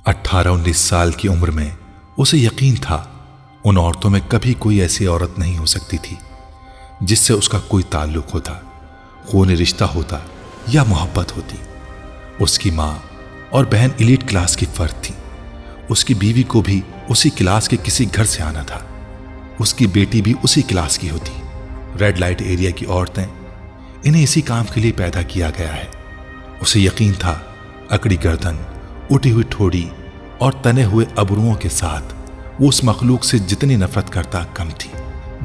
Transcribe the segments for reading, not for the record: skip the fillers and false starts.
18-19 साल की उम्र में उसे यकीन था उन औरतों में कभी कोई ऐसी औरत नहीं हो सकती थी जिससे उसका कोई ताल्लुक होता, खूनी रिश्ता होता या मोहब्बत होती। उसकी माँ और बहन एलीट क्लास की फर्द थी। उसकी बीवी को भी उसी क्लास के किसी घर से आना था। उसकी बेटी भी उसी क्लास की होती। रेड लाइट एरिया की औरतें, इन्हें इसी काम के लिए पैदा किया गया है। उसे यकीन था अकड़ी गर्दन, उठी हुई ठोड़ी और तने हुए अबरुओं के साथ वो उस मखलूक से जितनी नफरत करता कम थी,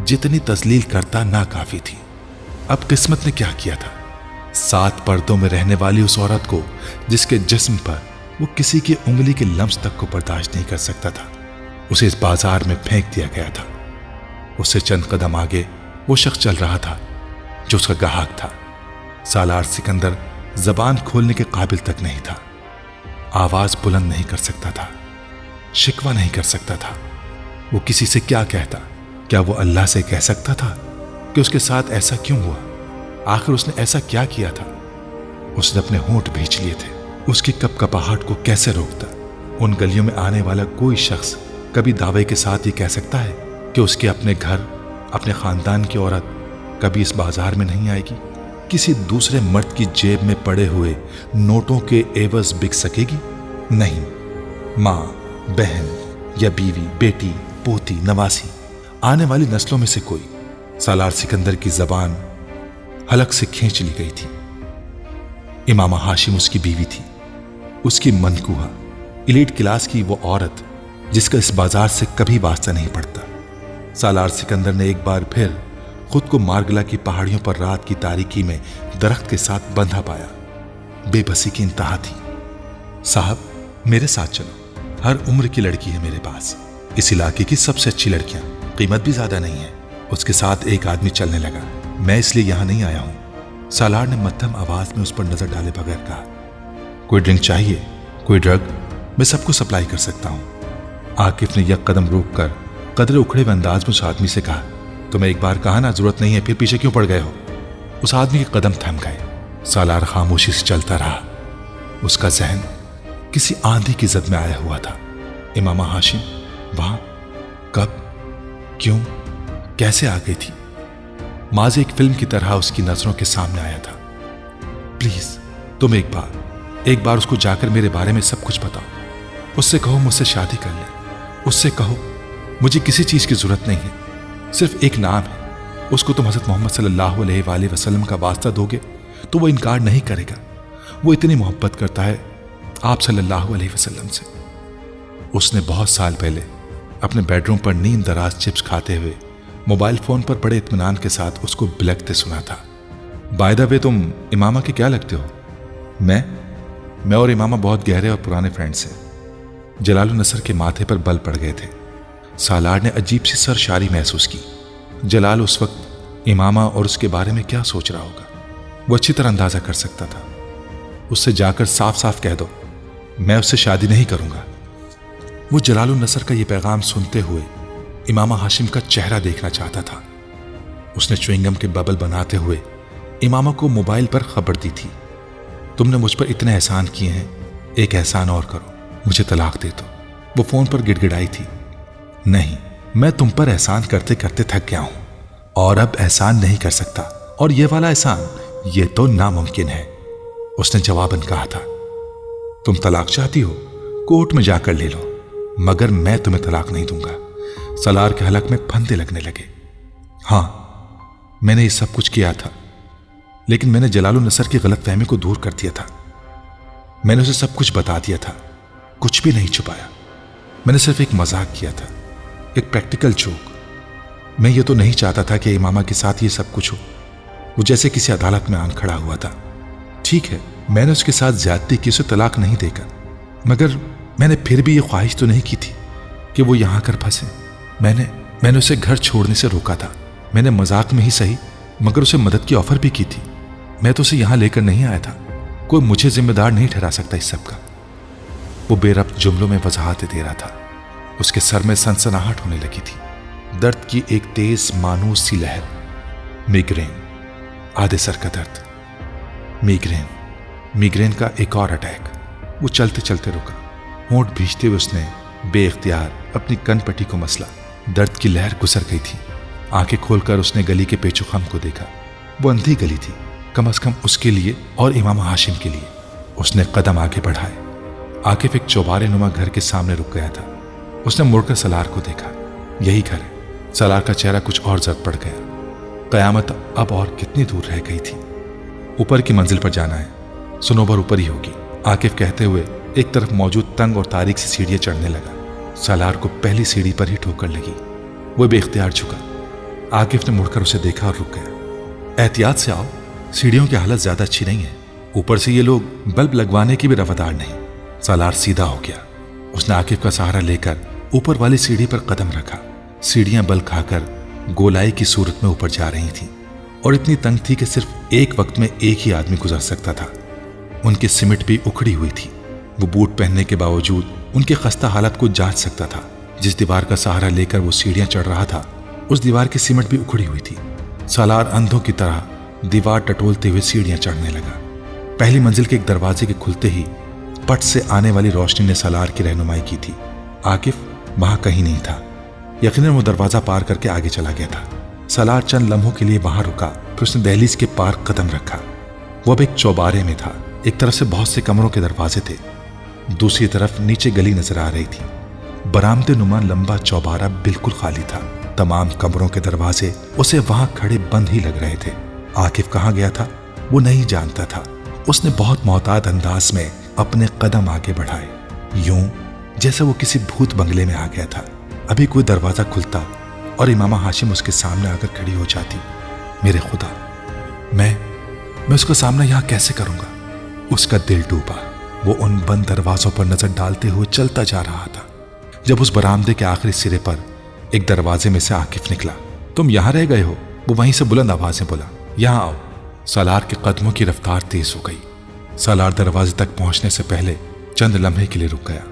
जितनी तस्लील करता नाकाफी थी। अब किस्मत ने क्या किया था? 7 पर्दों में रहने वाली उस औरत को, जिसके जिस्म पर वो किसी की उंगली के लम्स तक को बर्दाश्त नहीं कर सकता था, उसे इस बाजार में फेंक दिया गया था। उससे चंद कदम आगे वो शख्स चल रहा था जो उसका ग्राहक था। सालार सिकंदर जबान खोलने के काबिल तक नहीं था। आवाज बुलंद नहीं कर सकता था, शिकवा नहीं कर सकता था। वो किसी से क्या कहता? क्या वो अल्लाह से कह सकता था कि उसके साथ ऐसा क्यों हुआ? आखिर उसने ऐसा क्या किया था? उसने अपने होंठ भींच लिए थे। उसकी कपकपाहट को कैसे रोकता? उन गलियों में आने वाला कोई शख्स कभी दावे के साथ ये कह सकता है कि उसके अपने घर, अपने खानदान की औरत कभी इस बाजार में नहीं आएगी? किसी दूसरे मर्द की जेब में पड़े हुए नोटों के एवज बिक सकेगी? नहीं। माँ, बहन या बीवी, बेटी, पोती, नवासी, आने वाली नस्लों में से कोई। सालार सिकंदर की जबान हलक से खींच ली गई थी। इमामा हाशिम उसकी बीवी थी, उसकी मनकूहा, एलीट क्लास की वो औरत जिसका इस बाजार से कभी वास्ता नहीं पड़ता। सालार सिकंदर ने एक बार फिर खुद को मार्गला की पहाड़ियों पर रात की तारीकी में दरख्त के साथ बंधा पाया। बेबसी की इंतहा थी। साहब, मेरे साथ चलो, हर उम्र की लड़की है मेरे पास, इस इलाके की सबसे अच्छी लड़कियां, कीमत भी ज्यादा नहीं है। उसके साथ एक आदमी चलने लगा। मैं इसलिए यहां नहीं आया हूं। सालार ने मध्यम आवाज में उस पर नजर डाले बगैर कहा। कोई ड्रिंक चाहिए? कोई ड्रग? मैं सबको सप्लाई कर सकता हूं। आकिफ ने एक कदम रोक कर कदरे उखड़े हुए अंदाज में उस आदमी से कहा, तुम्हें एक बार कहा ना जरूरत नहीं है, फिर पीछे क्यों पड़ गए हो? उस आदमी के कदम थम गए। सालार खामोशी से चलता रहा। उसका जहन किसी आंधी की जद में आया हुआ था। इमामा हाशिम वहां कब, क्यों, कैसे आ गई थी? माज़ी एक फिल्म की तरह उसकी नजरों के सामने आया था। प्लीज तुम एक बार उसको जाकर मेरे बारे में सब कुछ बताओ। उससे कहो मुझसे शादी कर ले। उससे कहो मुझे किसी चीज की जरूरत नहीं है, सिर्फ एक नाम है। उसको तुम हजरत मोहम्मद सल्लल्लाहु अलैहि वसल्लम का वास्ता दोगे तो वो इनकार नहीं करेगा। वो इतनी मोहब्बत करता है आप सल्लल्लाहु अलैहि वसल्लम से। उसने बहुत साल पहले अपने बेडरूम पर नींद दराज चिप्स खाते हुए मोबाइल फोन पर बड़े इत्मीनान के साथ उसको बिलखते सुना था। बाय द वे, तुम इमामा के क्या लगते हो? मैं और इमामा बहुत गहरे और पुराने फ्रेंड्स हैं। जलालुन नसर के माथे पर बल पड़ गए थे। सालार ने अजीब सी सरशारी महसूस की। जलाल उस वक्त इमामा और उसके बारे में क्या सोच रहा होगा, वो अच्छी तरह अंदाजा कर सकता था। उससे जाकर साफ साफ कह दो, मैं उससे शादी नहीं करूंगा। वो जलालुन नसर का यह पैगाम सुनते हुए इमामा हाशिम का चेहरा देखना चाहता था। उसने च्युइंगम के बबल बनाते हुए इमामा को मोबाइल पर खबर दी थी, तुमने मुझ पर इतने एहसान किए हैं, एक एहसान और करो, मुझे तलाक दे दो। वो फोन पर गिड़गिड़ाई थी। नहीं, मैं तुम पर एहसान करते करते थक गया हूं और अब एहसान नहीं कर सकता, और ये वाला एहसान, ये तो नामुमकिन है। उसने जवाबन कहा था, तुम तलाक चाहती हो, कोर्ट में जाकर ले लो, मगर मैं तुम्हें तलाक नहीं दूंगा। सालार के हलक में फंदे लगने लगे। हाँ, मैंने ये सब कुछ किया था, लेकिन मैंने जलालुन नसर की गलतफहमी को दूर कर दिया था। मैंने उसे सब कुछ बता दिया था, कुछ भी नहीं छुपाया। मैंने सिर्फ एक मजाक किया था, एक प्रैक्टिकल जोक। मैं ये तो नहीं चाहता था कि इमामा के साथ ये सब कुछ हो। वो जैसे किसी अदालत में आन खड़ा हुआ था। ठीक है, मैंने उसके साथ ज्यादती की, उसे तलाक नहीं देगा, मगर मैंने फिर भी ये ख्वाहिश तो नहीं की थी कि वो यहां कर फंसे। मैंने उसे घर छोड़ने से रोका था। मैंने मजाक में ही सही, मगर उसे मदद की ऑफर भी की थी। मैं तो उसे यहां लेकर नहीं आया था। कोई मुझे जिम्मेदार नहीं ठहरा सकता इस सब का। वो बेरब्त जुमलों में वजाहतें दे रहा था। उसके सर में सनसनाहट होने लगी थी, दर्द की एक तेज मानूस सी लहर। मिग्रेन, आधे सर का दर्द, मिग्रेन का एक और अटैक। वो चलते चलते रुका। होंठ भींचते हुए उसने बेइख्तियार अपनी कनपट्टी को मसला। दर्द की लहर गुजर गई थी। आंखें खोलकर उसने गली के पेचोखम को देखा। वो अंधी गली थी, कम से कम उसके लिए और इमाम हाशिम के लिए। उसने कदम आगे बढ़ाए। आकिफ एक चौबारे नुमा घर के सामने रुक गया था। उसने मुड़कर सलार को देखा। यही घर है। सलार का चेहरा कुछ और जर्द पड़ गया। कयामत अब और कितनी दूर रह गई थी। ऊपर की मंजिल पर जाना है, सुनोबर ऊपर ही होगी, आकिफ कहते हुए एक तरफ मौजूद तंग और तारीक सी सीढ़ियां चढ़ने लगा। सलार को पहली सीढ़ी पर ही ठोकर लगी। वो बेइख्तियार झुका। आकिफ ने मुड़कर उसे देखा और रुक गया। एहतियात से आओ, सीढ़ियों की हालत ज्यादा अच्छी नहीं है। ऊपर से ये लोग बल्ब लगवाने की भी रवादार नहीं। सलार सीधा हो गया। उसने आकिफ का सहारा लेकर ऊपर वाली सीढ़ी पर कदम रखा। सीढ़ियां बल खाकर गोलाई की सूरत में ऊपर जा रही थीं और इतनी तंग थी कि सिर्फ एक वक्त में एक ही आदमी गुजर सकता था। उनकी सिमट भी उखड़ी हुई थी। वो बूट पहनने के बावजूद उनकी खस्ता हालत को जांच सकता था। जिस दीवार का सहारा लेकर वो सीढ़ियां चढ़ रहा था, उस दीवार की सिमट भी उखड़ी हुई थी। सालार अंधों की तरह दीवार टटोलते हुए सीढ़ियां चढ़ने लगा। पहली मंजिल के एक दरवाजे के खुलते ही पट से आने वाली रोशनी ने सालार की रहनुमाई की थी। आकिफ वहां कहीं नहीं था। यकीनन वो दरवाजा पार करके आगे चला गया था। सालार चंद लम्हों के लिए वहां रुका, फिर उसने दहलीज के पार कदम रखा। वो अब एक चौबारे में था। एक तरफ से बहुत से कमरों के दरवाजे थे, दूसरी तरफ नीचे गली नजर आ रही थी। बरामदे नुमा लंबा चौबारा बिल्कुल खाली था। तमाम कमरों के दरवाजे उसे वहां खड़े बंद ही लग रहे थे। आकिफ कहाँ गया था वो नहीं जानता था। उसने बहुत मोहतात अंदाज में अपने कदम आगे बढ़ाए, यूं जैसे वो किसी भूत बंगले में आ गया था। अभी कोई दरवाजा खुलता और इमामा हाशिम उसके सामने आकर खड़ी हो जाती। मेरे खुदा, मैं उसका सामना यहां कैसे करूंगा? उसका दिल डूबा। वो उन बंद दरवाजों पर नजर डालते हुए चलता जा रहा था जब उस बरामदे के आखिरी सिरे पर एक दरवाजे में से आकिफ निकला। तुम यहां रह गए हो? वो वहीं से बुलंद आवाज में बोला। यहां आओ। सालार के कदमों की रफ्तार तेज हो गई। सालार दरवाजे तक पहुंचने से पहले चंद लम्हे के लिए रुक गया।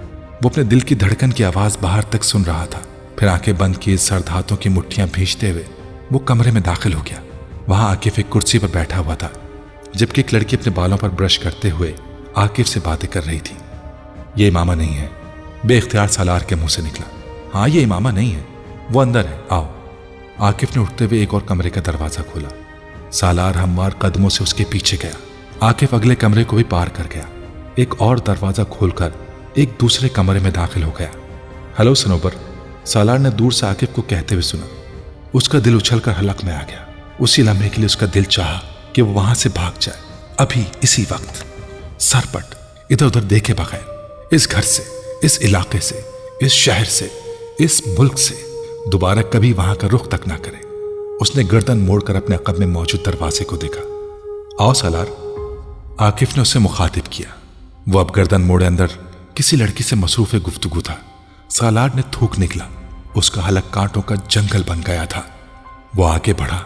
वो अपने दिल की धड़कन की आवाज बाहर तक सुन रहा था। फिर आंखें बंद किए सर्द हाथों की मुट्ठियां भींचते हुए वो कमरे में दाखिल हो गया। वहां आकिफ एक कुर्सी पर बैठा हुआ था, जबकि एक लड़की अपने बालों पर ब्रश करते हुए आकिफ से बातें कर रही थी। ये इमामा नहीं है, बेइख्तियार सालार के मुंह से निकला। हाँ, ये इमामा नहीं है, वो अंदर है, आओ। आकिफ ने उठते हुए एक और कमरे का दरवाजा खोला। सालार हमवार कदमों से उसके पीछे गया। आकिफ अगले कमरे को भी पार कर गया। एक और दरवाजा खोलकर एक दूसरे कमरे में दाखिल हो गया। हेलो सनोबर, सालार ने दूर से आकिफ को कहते हुए सुना। उसका दिल उछलकर हलक में आ गया। उसी लम्हे के लिए उसका दिल चाहा कि वो वहां से भाग जाए, अभी इसी वक्त। सरपट इधर उधर देखे बगैर इस घर से, इस इलाके से, इस शहर से, इस मुल्क से दोबारा कभी वहां का रुख तक ना करे। उसने गर्दन मोड़कर अपने अक़ब में मौजूद दरवाजे को देखा। आओ सालार, आकिफ ने उसे मुखातिब किया। वो अब गर्दन मोड़े अंदर किसी लड़की से मसरूफ गुफ्तगू था। सालार ने थूक निकला। उसका हलक कांटों का जंगल बन गया था। वो आगे बढ़ा।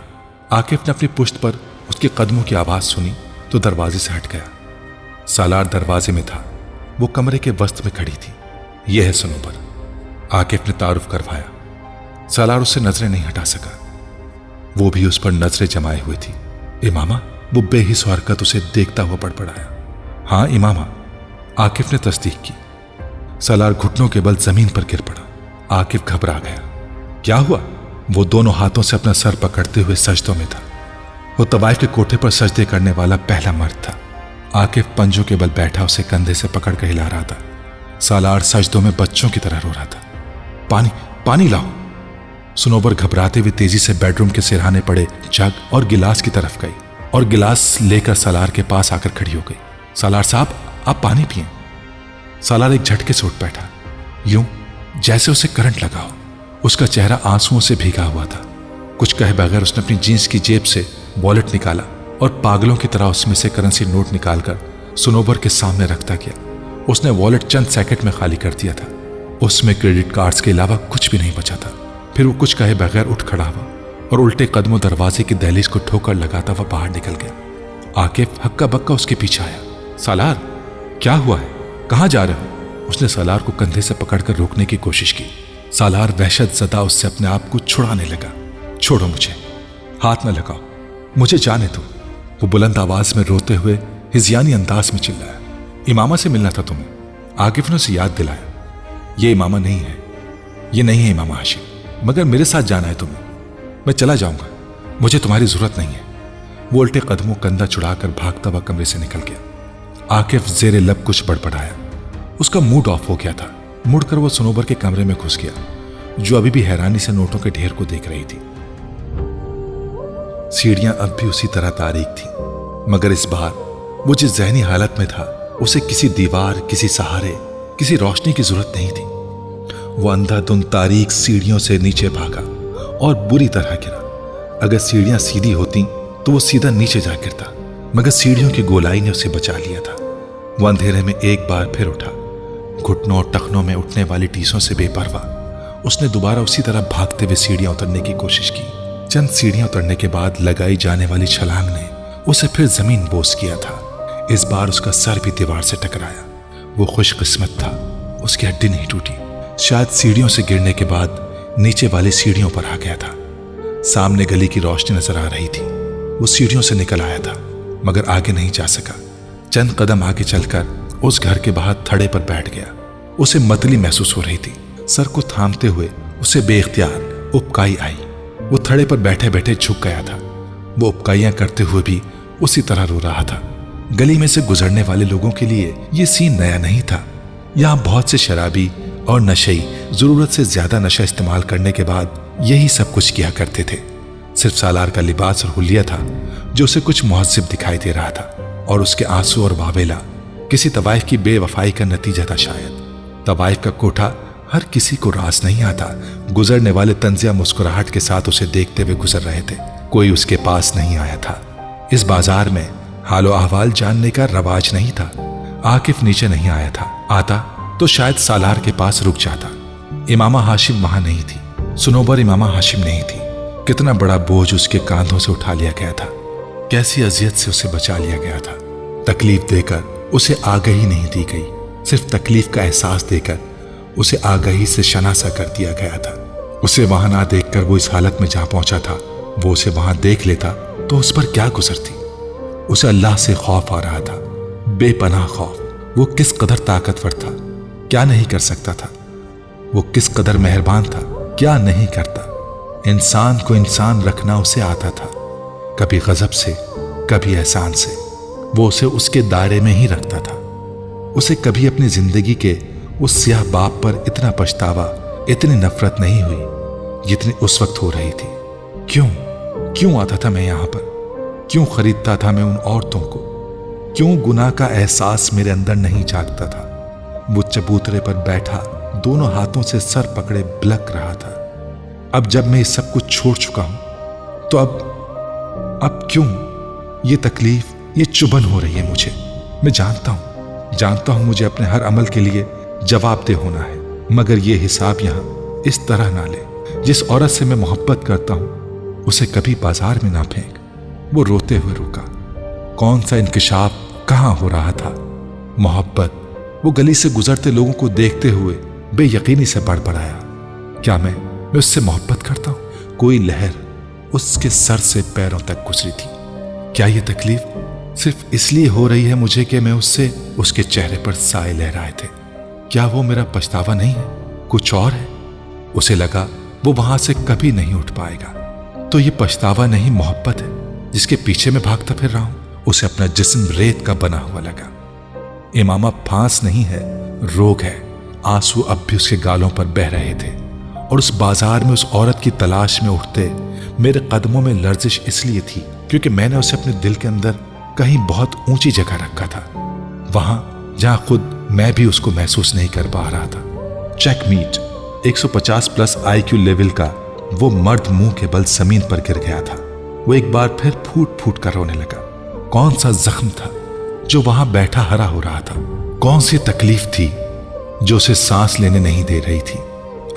आकिफ ने अपनी पुश्त पर उसके कदमों की आवाज सुनी तो दरवाजे से हट गया। सालार दरवाजे में था। वो कमरे के वस्त में खड़ी थी। यह है सनोबर, आकिफ ने तारुफ करवाया। सालार उससे नजरें नहीं हटा सका। वो भी उस पर नजरें जमाए हुए थी। इमामा, वो बेहिस हरकत उसे देखता हुआ बड़बड़ाया। हाँ इमामा, आकिफ ने तस्दीक की। सालार घुटनों के बल जमीन पर गिर पड़ा। आकिफ घबरा गया। क्या हुआ? वो दोनों हाथों से अपना सर पकड़ते हुए सजदों में था। वो तवाइफ के कोठे पर सजदे करने वाला पहला मर्द था। आकिफ पंजों के बल बैठा उसे कंधे से पकड़कर हिला रहा था। सालार सजदों में बच्चों की तरह रो रहा था। पानी, पानी लाओ। सनोबर घबराते हुए तेजी से बेडरूम के सिरहाने पड़े जग और गिलास की तरफ गई और गिलास लेकर सालार के पास आकर खड़ी हो गई। सालार साहब, आप पानी पिए। सालार एक झटके से उठ बैठा, यूं जैसे उसे करंट लगा हो। उसका चेहरा आंसुओं से भीगा हुआ था। कुछ कहे बगैर उसने अपनी जींस की जेब से वॉलेट निकाला और पागलों की तरह उसमें से करेंसी नोट निकालकर सनोबर के सामने रखता गया। उसने वॉलेट चंद सेकंड में खाली कर दिया था। उसमें क्रेडिट कार्ड्स के अलावा कुछ भी नहीं बचा था। फिर वो कुछ कहे बगैर उठ खड़ा हुआ और उल्टे कदमों दरवाजे की दहलीज को ठोकर लगाता हुआ बाहर निकल गया। आकिफ हक्का बक्का उसके पीछे आया। सालार, क्या हुआ है? कहां जा रहे हो? उसने सालार को कंधे से पकड़कर रोकने की कोशिश की। सालार वहशत ज़दा उससे अपने आप को छुड़ाने लगा। छोड़ो मुझे, हाथ न लगाओ, मुझे जाने दो। वो बुलंद आवाज में रोते हुए हिज़यानी अंदाज में चिल्लाया। इमामा से मिलना था तुम्हें? आकिफ ने उसे याद दिलाया, ये इमामा नहीं है, ये नहीं है इमामा हाशिम, मगर मेरे साथ जाना है तुम्हें। मैं चला जाऊंगा, मुझे तुम्हारी जरूरत नहीं है। वो उल्टे कदमों कंधा छुड़ाकर भागता हुआ कमरे से निकल गया। आकिफ जेरे लब कुछ बड़बड़ाया। उसका मूड ऑफ हो गया था। मुड़कर वो सनोबर के कमरे में घुस गया, जो अभी भी हैरानी से नोटों के ढेर को देख रही थी। सीढ़ियां अब भी उसी तरह तारीक थी, मगर इस बार वो जिस जहनी हालत में था उसे किसी दीवार, किसी सहारे, किसी रोशनी की जरूरत नहीं थी। वो अंधाधुंध तारीक सीढ़ियों से नीचे भागा और बुरी तरह गिरा। अगर सीढ़ियां सीधी होती तो वो सीधा नीचे जा गिरता, मगर सीढ़ियों की गोलाई ने उसे बचा लिया था। वो अंधेरे में एक बार फिर उठा। घुटनों और टखनों में उठने वाली टीसों से बेपरवाह उसने दोबारा उसी तरह भागते हुए सीढ़ियां उतरने की कोशिश की। चंद सीढ़ियां उतरने के बाद लगाई जाने वाली छलांग ने उसे फिर जमीन बोस किया था। इस बार उसका सर भी दीवार से टकराया। वो खुशकिस्मत था, उसकी हड्डी नहीं टूटी। शायद सीढ़ियों से गिरने के बाद नीचे वाली सीढ़ियों पर आ गया था। सामने गली की रोशनी नजर आ रही थी। वो सीढ़ियों से निकल आया था, मगर आगे नहीं जा सका। चंद कदम आगे चलकर उस घर के बाहर थड़े पर बैठ गया। उसे मतली महसूस हो रही थी। सर को थामते हुए उसे बेख्तियार उपकाई आई। वो थड़े पर बैठे बैठे झुक गया था। वो उपकाइयां करते हुए भी उसी तरह रो रहा था। गली में से गुजरने वाले लोगों के लिए ये सीन नया नहीं था। यहाँ बहुत से शराबी और नशेई जरूरत से ज्यादा नशा इस्तेमाल करने के बाद यही सब कुछ किया करते थे। सिर्फ सालार का लिबास और हुलिया था जो उसे कुछ मुहज्जिब दिखाई दे रहा था, और उसके आंसू और वावेला किसी तवाइफ की बेवफाई का नतीजा था शायद। तवाइफ का कोठा हर किसी को रास नहीं आता। गुजरने वाले तंजिया मुस्कुराहट के साथ उसे देखते हुए गुजर रहे थे। कोई उसके पास नहीं आया था। इस बाजार में हालो अहवाल जानने का रवाज नहीं था। आकिफ नीचे नहीं आया था। आता तो शायद सालार के पास रुक जाता। इमामा हाशिम वहां नहीं थी। सुनोबर इमामा हाशिम नहीं थी। कितना बड़ा बोझ उसके कांधों से उठा लिया गया था। कैसी अजियत से उसे बचा लिया गया था। तकलीफ देकर उसे आगाही नहीं दी गई, सिर्फ तकलीफ का एहसास देकर उसे आगाही से शनासा कर दिया गया था। उसे वहां ना देखकर वो इस हालत में जहां पहुंचा था, वो उसे वहां देख लेता तो उस पर क्या गुजरती। उसे अल्लाह से खौफ आ रहा था, बेपनाह खौफ। वो किस कदर ताकतवर था, क्या नहीं कर सकता था। वो किस कदर मेहरबान था, क्या नहीं करता। इंसान को इंसान रखना उसे आता था, कभी गजब से, कभी एहसान से। वो उसे उसके दायरे में ही रखता था। उसे कभी अपनी जिंदगी के उस स्याह बाप पर इतना पछतावा, इतनी नफरत नहीं हुई जितनी उस वक्त हो रही थी। क्यों आता था मैं यहां पर? क्यों खरीदता था मैं उन औरतों को? क्यों गुनाह का एहसास मेरे अंदर नहीं जागता था? वो चबूतरे पर बैठा दोनों हाथों से सर पकड़े बिलख रहा था। अब जब मैं ये सब कुछ छोड़ चुका हूं तो अब क्यों ये तकलीफ, ये चुभन हो रही है मुझे? मैं जानता हूं मुझे अपने हर अमल के लिए जवाबदेह होना है, मगर ये हिसाब यहां इस तरह ना ले। जिस औरत से मैं मोहब्बत करता हूं उसे कभी बाजार में ना फेंक। वो रोते हुए रुका। कौन सा इंकिशाफ, कहां हो रहा था मोहब्बत? वो गली से गुजरते लोगों को देखते हुए बेयकीनी से बड़बड़ाया, क्या मैं उससे मोहब्बत करता हूं? कोई लहर उसके सर से पैरों तक गुजरी थी। क्या ये तकलीफ सिर्फ इसलिए हो रही है मुझे कि मैं उससे, उसके चेहरे पर साए लहराए थे? क्या वो मेरा पछतावा नहीं है, कुछ और है? उसे लगा वो वहां से कभी नहीं उठ पाएगा। तो ये पछतावा नहीं, मोहब्बत है जिसके पीछे मैं भागता फिर रहा हूं। उसे अपना जिस्म रेत का बना हुआ लगा। इमामा फांस नहीं है, रोग है। आंसू अब भी उसके गालों पर बह रहे थे, और उस बाजार में उस औरत की तलाश में उठते मेरे कदमों में लर्जिश इसलिए थी क्योंकि मैंने उसे अपने दिल के अंदर कहीं बहुत ऊंची जगह रखा था, वहां जहां खुद मैं भी उसको महसूस नहीं कर पा रहा था। चेकमेट 150 प्लस IQ लेवल का वो मर्द मुंह के बल जमीन पर गिर गया था। वो एक बार फिर फूट फूट कर रोने लगा। कौन सा जख्म था जो वहां बैठा हरा हो रहा था? कौन सी तकलीफ थी जो उसे सांस लेने नहीं दे रही थी?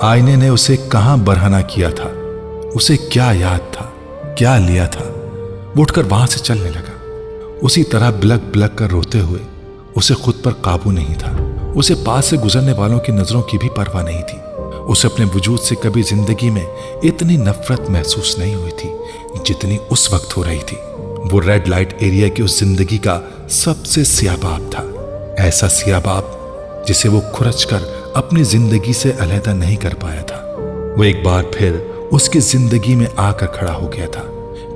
आईने ने उसे कहां बरहना किया था? उसे क्या याद था, क्या लिया था? वो उठकर वहां से चलने लगा, उसी तरह बिलक बिलक कर रोते हुए। उसे खुद पर काबू नहीं था। उसे पास से गुजरने वालों की नजरों की भी परवाह नहीं थी। उसे अपने वजूद से कभी जिंदगी में इतनी नफरत महसूस नहीं हुई थी जितनी उस वक्त हो रही थी। वो रेड लाइट एरिया की उस जिंदगी का सबसे सियाबाब था। ऐसा सियाबाब जिसे वो खुरच कर अपनी जिंदगी से अलहदा नहीं कर पाया था। वो एक बार फिर उसकी जिंदगी में आकर खड़ा हो गया था।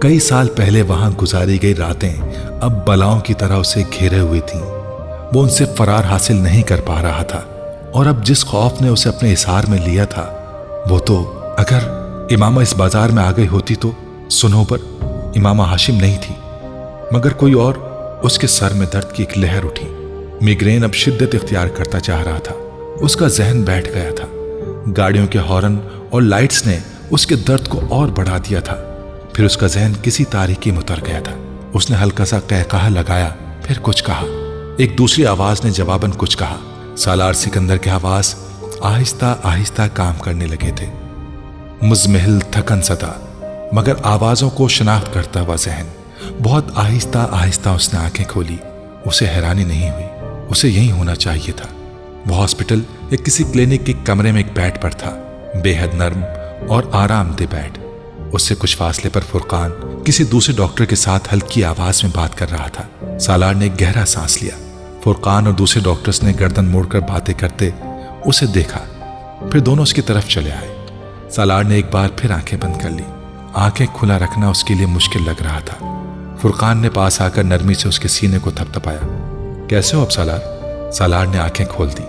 कई साल पहले वहां गुजारी गई रातें अब बलाओं की तरह उसे घेरे हुई थीं। वो उनसे फरार हासिल नहीं कर पा रहा था और अब जिस खौफ ने उसे अपने हिसार में लिया था वो तो, अगर इमामा इस बाजार में आ गई होती तो सुनोबर इमामा हाशिम नहीं थी मगर कोई और। उसके सर में दर्द की एक लहर उठी। मिग्रेन अब शिद्दत इख्तियार करता चाह रहा था। उसका जहन बैठ गया था। गाड़ियों के हॉर्न और लाइट्स ने उसके दर्द को और बढ़ा दिया था। फिर उसका जहन किसी तारीकी में उतर गया था। उसने हल्का सा कहकहा लगाया, फिर कुछ कहा। एक दूसरी आवाज ने जवाबन कुछ कहा। सालार सिकंदर के आवाज आहिस्ता आहिस्ता काम करने लगे थे। मुजमहिल थकन सदा मगर आवाजों को शनाख्त करता हुआ जहन। बहुत आहिस्ता आहिस्ता उसने आंखें खोली। उसे हैरानी नहीं हुई, उसे यही होना चाहिए था। वो हॉस्पिटल या किसी क्लिनिक के कमरे में एक बेड पर था, बेहद नर्म और आरामदेह बेड। उससे कुछ फासले पर फुरकान किसी दूसरे डॉक्टर के साथ हल्की आवाज में बात कर रहा था। सालार ने गहरा सांस लिया। फुरकान और दूसरे डॉक्टर्स ने गर्दन मोड़कर बातें करते उसे देखा, फिर दोनों उसकी तरफ चले आए। सालार ने एक बार फिर आंखें बंद कर ली। आंखें खुला रखना उसके लिए मुश्किल लग रहा था। फुरकान ने पास आकर नरमी से उसके सीने को थपथपाया। कैसे हो अब सालार? सालार ने आंखें खोल दी।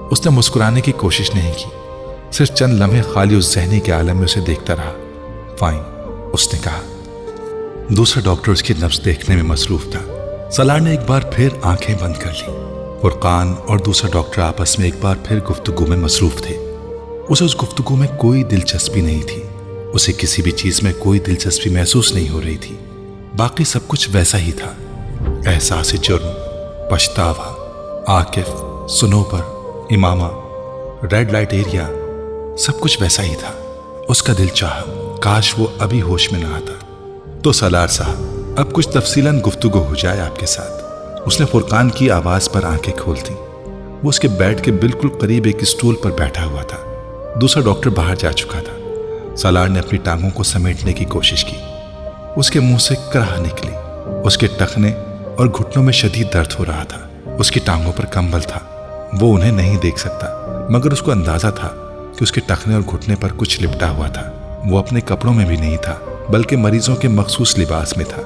उसने मुस्कुराने की कोशिश नहीं की, सिर्फ चंद लम्हे खाली उस जहनी के आलम में उसे देखता रहा। फाइन, उसने कहा। दूसरा डॉक्टर उसकी नब्ज देखने में मसरूफ था। सालार ने एक बार फिर आंखें बंद कर ली। फुरकान और दूसरा डॉक्टर आपस में एक बार फिर गुफ्तगू में मसरूफ थे। उसे उस गुफ्तगू में कोई दिलचस्पी नहीं थी। उसे किसी भी चीज में कोई दिलचस्पी महसूस नहीं हो रही थी। बाकी सब कुछ वैसा ही था। एहसास जुर्म, पछतावा, Akif, Sunobar, Imama, red light area, सब कुछ वैसा ही था। उसका दिल चाहा काश वो अभी होश में ना आता। तो सालार साहब, अब कुछ तफसीलन गुफ्तगू हो जाए आपके साथ। उसने फुरकान की आवाज पर आंखें खोल दी। वो उसके बेड के बिल्कुल करीब एक स्टूल पर बैठा हुआ था। दूसरा डॉक्टर बाहर जा चुका था। सालार ने अपनी टांगों को समेटने की कोशिश की। उसके मुंह से कराह निकली। उसके टखने और घुटनों में शदीद दर्द हो रहा था। उसकी टांगों पर कंबल था। वो उन्हें नहीं देख सकता मगर उसको अंदाजा था कि उसके टखने और घुटने पर कुछ लिपटा हुआ था। वो अपने कपड़ों में भी नहीं था बल्कि मरीजों के मखसूस लिबास में था।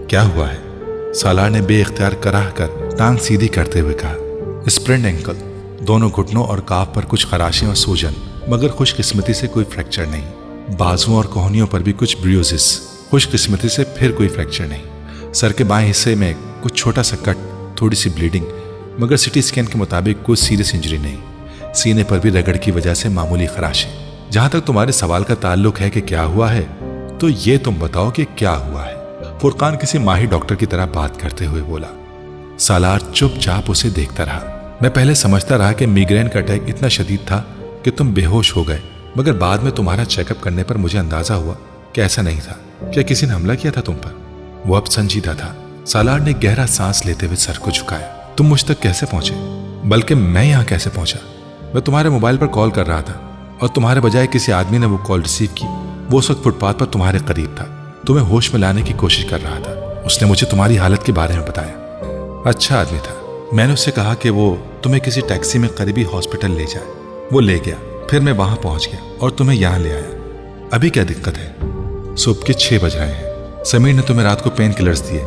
क्या हुआ है? सालार ने बेइख्तियार कराह कर टांग सीधी करते हुए कहा। स्प्रेंड एंकल, दोनों घुटनों और काफ पर कुछ खराशें और सूजन मगर खुशकिस्मती से कोई फ्रैक्चर नहीं। बाजुओं और कोहनियों पर भी कुछ ब्रूजेस, खुशकिस्मती से फिर कोई फ्रैक्चर नहीं। सर के बाएं हिस्से में कुछ छोटा सा कट, थोड़ी सी ब्लीडिंग मगर सिटी स्कैन के मुताबिक कोई सीरियस इंजरी नहीं। सीने पर भी रगड़ की वजह से मामूली खराशें। जहां तक तुम्हारे सवाल का ताल्लुक है कि क्या हुआ है, तो ये तुम बताओ कि क्या हुआ है। फुरकान किसी माहिर डॉक्टर की तरह बात करते हुए बोला। सालार चुपचाप उसे देखता रहा। मैं पहले समझता रहा कि मिग्रेन का अटैक इतना शदीद था कि तुम बेहोश हो गए, मगर बाद में तुम्हारा चेकअप करने पर मुझे अंदाजा हुआ कि ऐसा नहीं था। क्या किसी ने हमला किया था तुम पर? वो अब संजीदा था। सालार ने गहरा सांस लेते हुए सर को झुकाया। तुम मुझ तक कैसे पहुंचे? बल्कि मैं यहां कैसे पहुंचा? मैं तुम्हारे मोबाइल पर कॉल कर रहा था और तुम्हारे बजाय किसी आदमी ने वो कॉल रिसीव की। वो उस वक्त फुटपाथ पर तुम्हारे करीब था, तुम्हें होश में लाने की कोशिश कर रहा था। उसने मुझे तुम्हारी हालत के बारे में बताया। अच्छा आदमी था। मैंने उससे कहा कि वो तुम्हें किसी टैक्सी में करीबी हॉस्पिटल ले जाए। वो ले गया, फिर मैं वहां पहुंच गया और तुम्हें यहां ले आया। अभी क्या दिक्कत है? सुबह के 6 बज रहे हैं। समीर ने तुम्हें रात को पेन किलर्स दिए,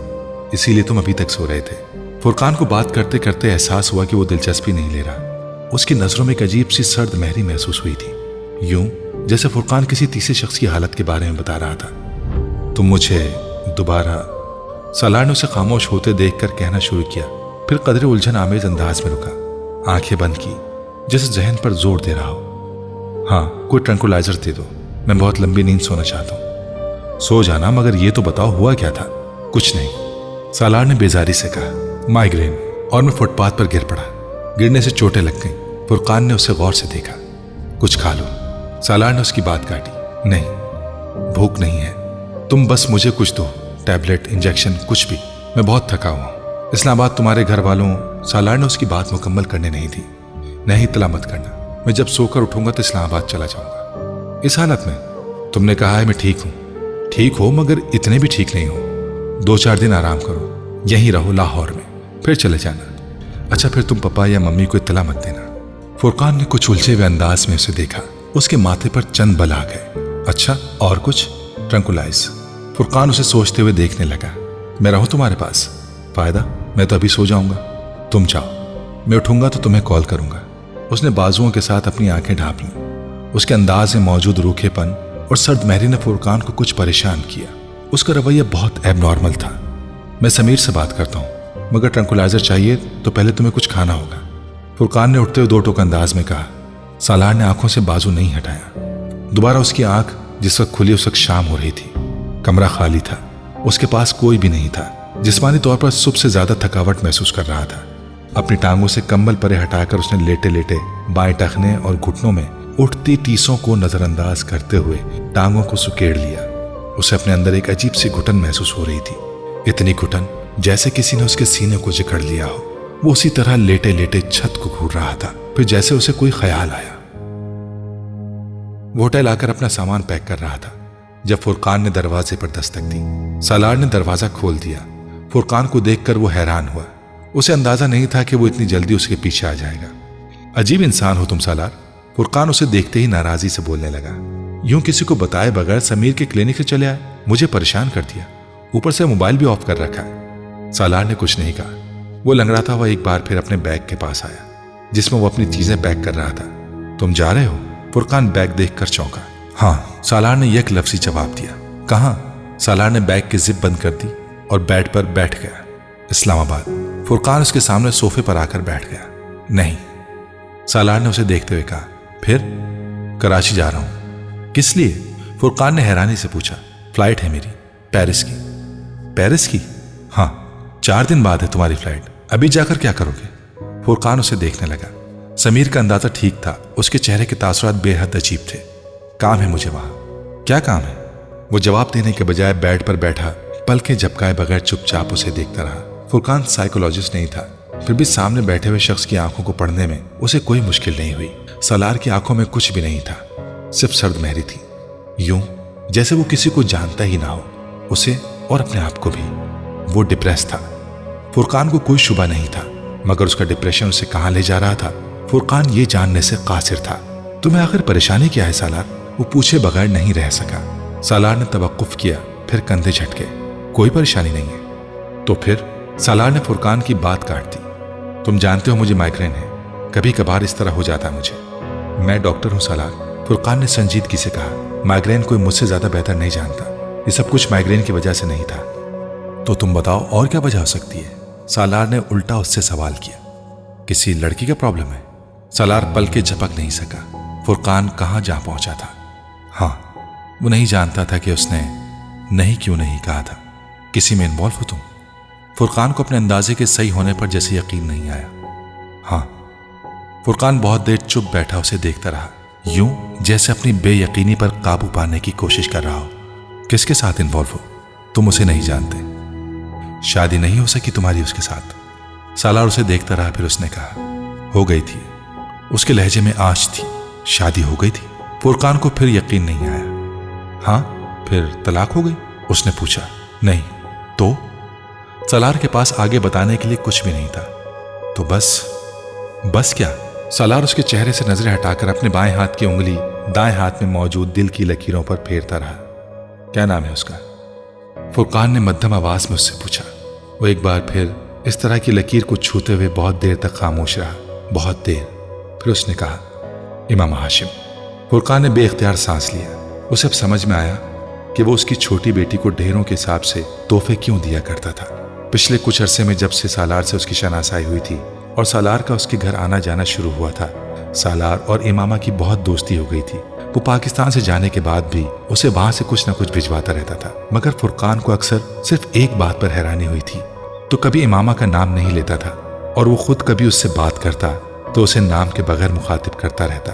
इसीलिए तुम अभी तक सो रहे थे। फुरकान को बात करते करते एहसास हुआ कि वो दिलचस्पी नहीं ले रहा। उसकी नजरों में एक अजीब सी सर्द महरी महसूस हुई थी, यूं जैसे फुरकान किसी तीसरे शख्स की हालत के बारे में बता रहा था। तुम मुझे दोबारा? सालार ने उसे खामोश होते देखकर कहना शुरू किया, फिर कदरे उलझन आमेज अंदाज में रुका, आंखें बंद की, जैसे जहन पर जोर दे रहा हो। हाँ, कोई ट्रैंकुलाइजर दे दो, मैं बहुत लंबी नींद सोना चाहता हूँ। सो जाना, मगर ये तो बताओ हुआ क्या था? कुछ नहीं, सालार ने बेजारी से कहा। माइग्रेन, और मैं फुटपाथ पर गिर पड़ा। गिरने से चोटें लग गईं। फुरकान ने उसे गौर से देखा। कुछ खा लो। सालार ने उसकी बात काटी। नहीं, भूख नहीं है, तुम बस मुझे कुछ दो, टैबलेट, इंजेक्शन, कुछ भी। मैं बहुत थका हुआ। इस्लामाबाद तुम्हारे घर वालों। सालार ने उसकी बात मुकम्मल करने नहीं दी। नहीं, इत्तला मत करना, मैं जब सोकर उठूंगा तो इस्लामाबाद चला जाऊंगा। इस हालत में? तुमने कहा है मैं ठीक हूं। ठीक हो, मगर इतने भी ठीक नहीं हो। 2-4 दिन आराम करो, यहीं रहो लाहौर में, फिर चले जाना। अच्छा फिर तुम पापा या मम्मी को इत्तला मत देना। फुरकान ने कुछ उलझे हुए अंदाज में उसे देखा। उसके माथे पर चंद बल आ गए। अच्छा और कुछ? ट्रंकुलाइज। फुरकान उसे सोचते हुए देखने लगा। मैं रहूं तुम्हारे पास? फायदा, मैं तो अभी सो जाऊंगा, तुम जाओ, मैं उठूंगा तो तुम्हें कॉल करूंगा। उसने बाजुओं के साथ अपनी आंखें ढांप लीं। उसके अंदाज में मौजूद रूखेपन और सर्द महरी ने फुरकान को कुछ परेशान किया। उसका रवैया बहुत एबनॉर्मल था। मैं समीर से बात करता हूँ, मगर ट्रंकुलाइजर चाहिए तो पहले तुम्हें कुछ खाना होगा, फुरकान ने उठते हुए दो टोक अंदाज में कहा। सालार ने आंखों से बाजू नहीं हटाया। दोबारा उसकी आंख जिस वक्त खुली उस वक्त शाम हो रही थी। कमरा खाली था, उसके पास कोई भी नहीं था। जिस्मानी तौर पर सुबह से ज्यादा थकावट महसूस कर रहा था। अपनी टांगों से कंबल परे हटाकर उसने लेटे लेटे बाएं टखने और घुटनों में उठती टीसों को नजरअंदाज करते हुए टांगों को सुकेड़ लिया। उसे अपने अंदर एक अजीब सी घुटन महसूस हो रही थी। इतनी घुटन जैसे किसी ने उसके सीने को जकड़ लिया हो। वो उसी तरह लेटे लेटे छत को घूर रहा था। फिर जैसे उसे कोई ख्याल आया। वो होटल आकर अपना सामान पैक कर रहा था जब फुरकान ने दरवाजे पर दस्तक दी। सालार ने दरवाजा खोल दिया। फुरकान को देखकर वो हैरान हुआ। उसे अंदाजा नहीं था कि वो इतनी जल्दी उसके पीछे आ जाएगा। अजीब इंसान हो तुम सालार। फुरकान उसे देखते ही नाराजी से बोलने लगा। यूं किसी को बताए बगैर समीर के क्लिनिक से चले आए, मुझे परेशान कर दिया, ऊपर से मोबाइल भी ऑफ कर रखा है। सालार ने कुछ नहीं कहा। वो लंगड़ाता हुआ एक बार फिर अपने बैग के पास आया जिसमें वो अपनी चीजें पैक कर रहा था। तुम जा रहे हो? फुरकान बैग देखकर चौंका। हाँ, सालार ने एक लफ्जी जवाब दिया। कहाँ? सालार ने बैग की जिप बंद कर दी और बेड पर बैठ गया। इस्लामाबाद। फुरकान उसके सामने सोफे पर आकर बैठ गया। नहीं, सालार ने उसे देखते हुए कहा। फिर? कराची जा रहा हूं। किस लिए? फुरकान ने हैरानी से पूछा। फ्लाइट है मेरी, पेरिस की। पेरिस की? हाँ, 4 दिन बाद है तुम्हारी फ्लाइट। अभी जाकर क्या करोगे? फुरकान उसे देखने लगा। समीर का अंदाजा ठीक था। उसके चेहरे के तासुरात बेहद अजीब थे। काम है मुझे वहां। क्या काम है? वो जवाब देने के बजाय बेड पर बैठा पलकें झपकाए बगैर चुपचाप उसे देखता रहा। फुरकान साइकोलॉजिस्ट नहीं था, फिर भी सामने बैठे हुए शख्स की आंखों को पढ़ने में उसे कोई मुश्किल नहीं हुई। सालार की आंखों में कुछ भी नहीं था, सिर्फ सर्द महरी थी, यूं जैसे वो किसी को जानता ही ना हो, उसे और अपने आप को भी। वो डिप्रेस था। फुरकान को कोई शुबा नहीं था, मगर उसका डिप्रेशन उसे कहां ले जा रहा था फुरकान ये जानने से कासिर था। तुम्हें आखिर परेशानी क्या है सालार? वो पूछे बगैर नहीं रह सका। सालार ने तवक्कुफ किया, फिर कंधे झटके। कोई परेशानी नहीं है। तो फिर? सालार ने फुरकान की बात काट दी। तुम जानते हो मुझे माइग्रेन है, कभी कभार इस तरह हो जाता है मुझे। मैं डॉक्टर हूं सालार, फुरकान ने संजीदगी से कहा। माइग्रेन कोई मुझसे ज्यादा बेहतर नहीं जानता। ये सब कुछ माइग्रेन की वजह से नहीं था। तो तुम बताओ और क्या वजह हो सकती है? सालार ने उल्टा उससे सवाल किया। किसी लड़की का प्रॉब्लम है? सालार पल के झपक नहीं सका। फुरकान कहां जा पहुंचा था? हाँ, वो नहीं जानता था कि उसने नहीं क्यों नहीं कहा था। किसी में इन्वॉल्व हो तुम? फुरकान को अपने अंदाजे के सही होने पर जैसे यकीन नहीं आया। हाँ। फुरकान बहुत देर चुप बैठा उसे देखता रहा, यूं जैसे अपनी बेयकीनी पर काबू पाने की कोशिश कर रहा हो। किसके साथ इन्वॉल्व हो? तुम उसे नहीं जानते। शादी नहीं हो सकी तुम्हारी उसके साथ? सालार उसे देखता रहा, फिर उसने कहा, हो गई थी। उसके लहजे में आंच थी। शादी हो गई थी? फुरकान को फिर यकीन नहीं आया। हाँ, फिर तलाक हो गई? उसने पूछा। नहीं। तो? सालार के पास आगे बताने के लिए कुछ भी नहीं था। तो बस क्या? सालार उसके चेहरे से नजरें हटाकर अपने बाएं हाथ की उंगली दाएं हाथ में मौजूद दिल की लकीरों पर फेरता रहा। क्या नाम है उसका? फुरकान ने मध्यम आवाज में उससे पूछा। वो एक बार फिर इस तरह की लकीर को छूते हुए बहुत देर तक खामोश रहा, बहुत देर। फिर उसने कहा, इमाम हाशिम। फुरकान ने बेइख्तियार सांस लिया। उसे अब समझ में आया कि वो उसकी छोटी बेटी को ढेरों के हिसाब से तोहफे क्यों दिया करता था। पिछले कुछ अरसे में जब से सालार से उसकी शनासाई हुई थी और सालार का उसके घर आना जाना शुरू हुआ था, सालार और इमामा की बहुत दोस्ती हो गई थी। वो पाकिस्तान से जाने के बाद भी उसे वहां से कुछ न कुछ भिजवाता रहता था, मगर फुरकान को अक्सर सिर्फ एक बात पर हैरानी हुई थी। तो कभी इमामा का नाम नहीं लेता था और वो खुद कभी उससे बात करता तो उसे नाम के बगैर मुखातिब करता रहता।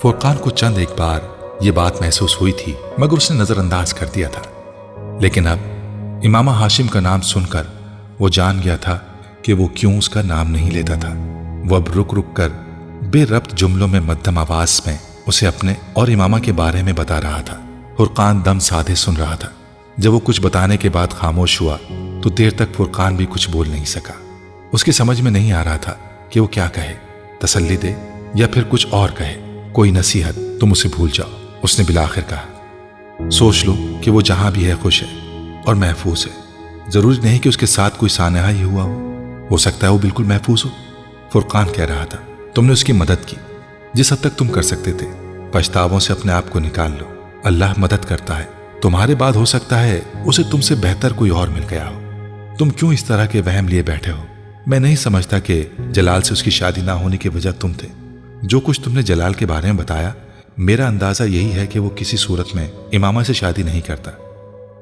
फुरकान को चंद एक बार ये बात महसूस हुई थी, मगर उसने नजरअंदाज कर दिया था। लेकिन अब इमामा हाशिम का नाम सुनकर वो जान गया था कि वो क्यों उसका नाम नहीं लेता था। वो अब रुक रुक कर बेरब्त जुमलों में मध्यम आवाज में उसे अपने और इमामा के बारे में बता रहा था। फुरकान दम साधे सुन रहा था। जब वो कुछ बताने के बाद खामोश हुआ तो देर तक फुरकान भी कुछ बोल नहीं सका। उसकी समझ में नहीं आ रहा था कि वो क्या कहे, तसल्ली दे या फिर कुछ और कहे। कोई नसीहत, तुम उसे भूल जाओ, उसने बिलाखिर कहा। सोच लो कि वो जहां भी है खुश है और महफूज है। जरूरी नहीं कि उसके साथ कोई सानहा ही हुआ हो सकता है वो बिल्कुल महफूज हो। फुरकान कह रहा था, तुमने उसकी मदद की जिस हद तक तुम कर सकते थे। पछतावों से अपने आप को निकाल लो, अल्लाह मदद करता है। तुम्हारे बाद हो सकता है उसे तुमसे बेहतर कोई और मिल गया हो। तुम क्यों इस तरह के वहम लिए बैठे हो? मैं नहीं समझता कि जलाल से उसकी शादी ना होने की वजह तुम थे। जो कुछ तुमने जलाल के बारे में बताया, मेरा अंदाजा यही है कि वो किसी सूरत में इमामा से शादी नहीं करता,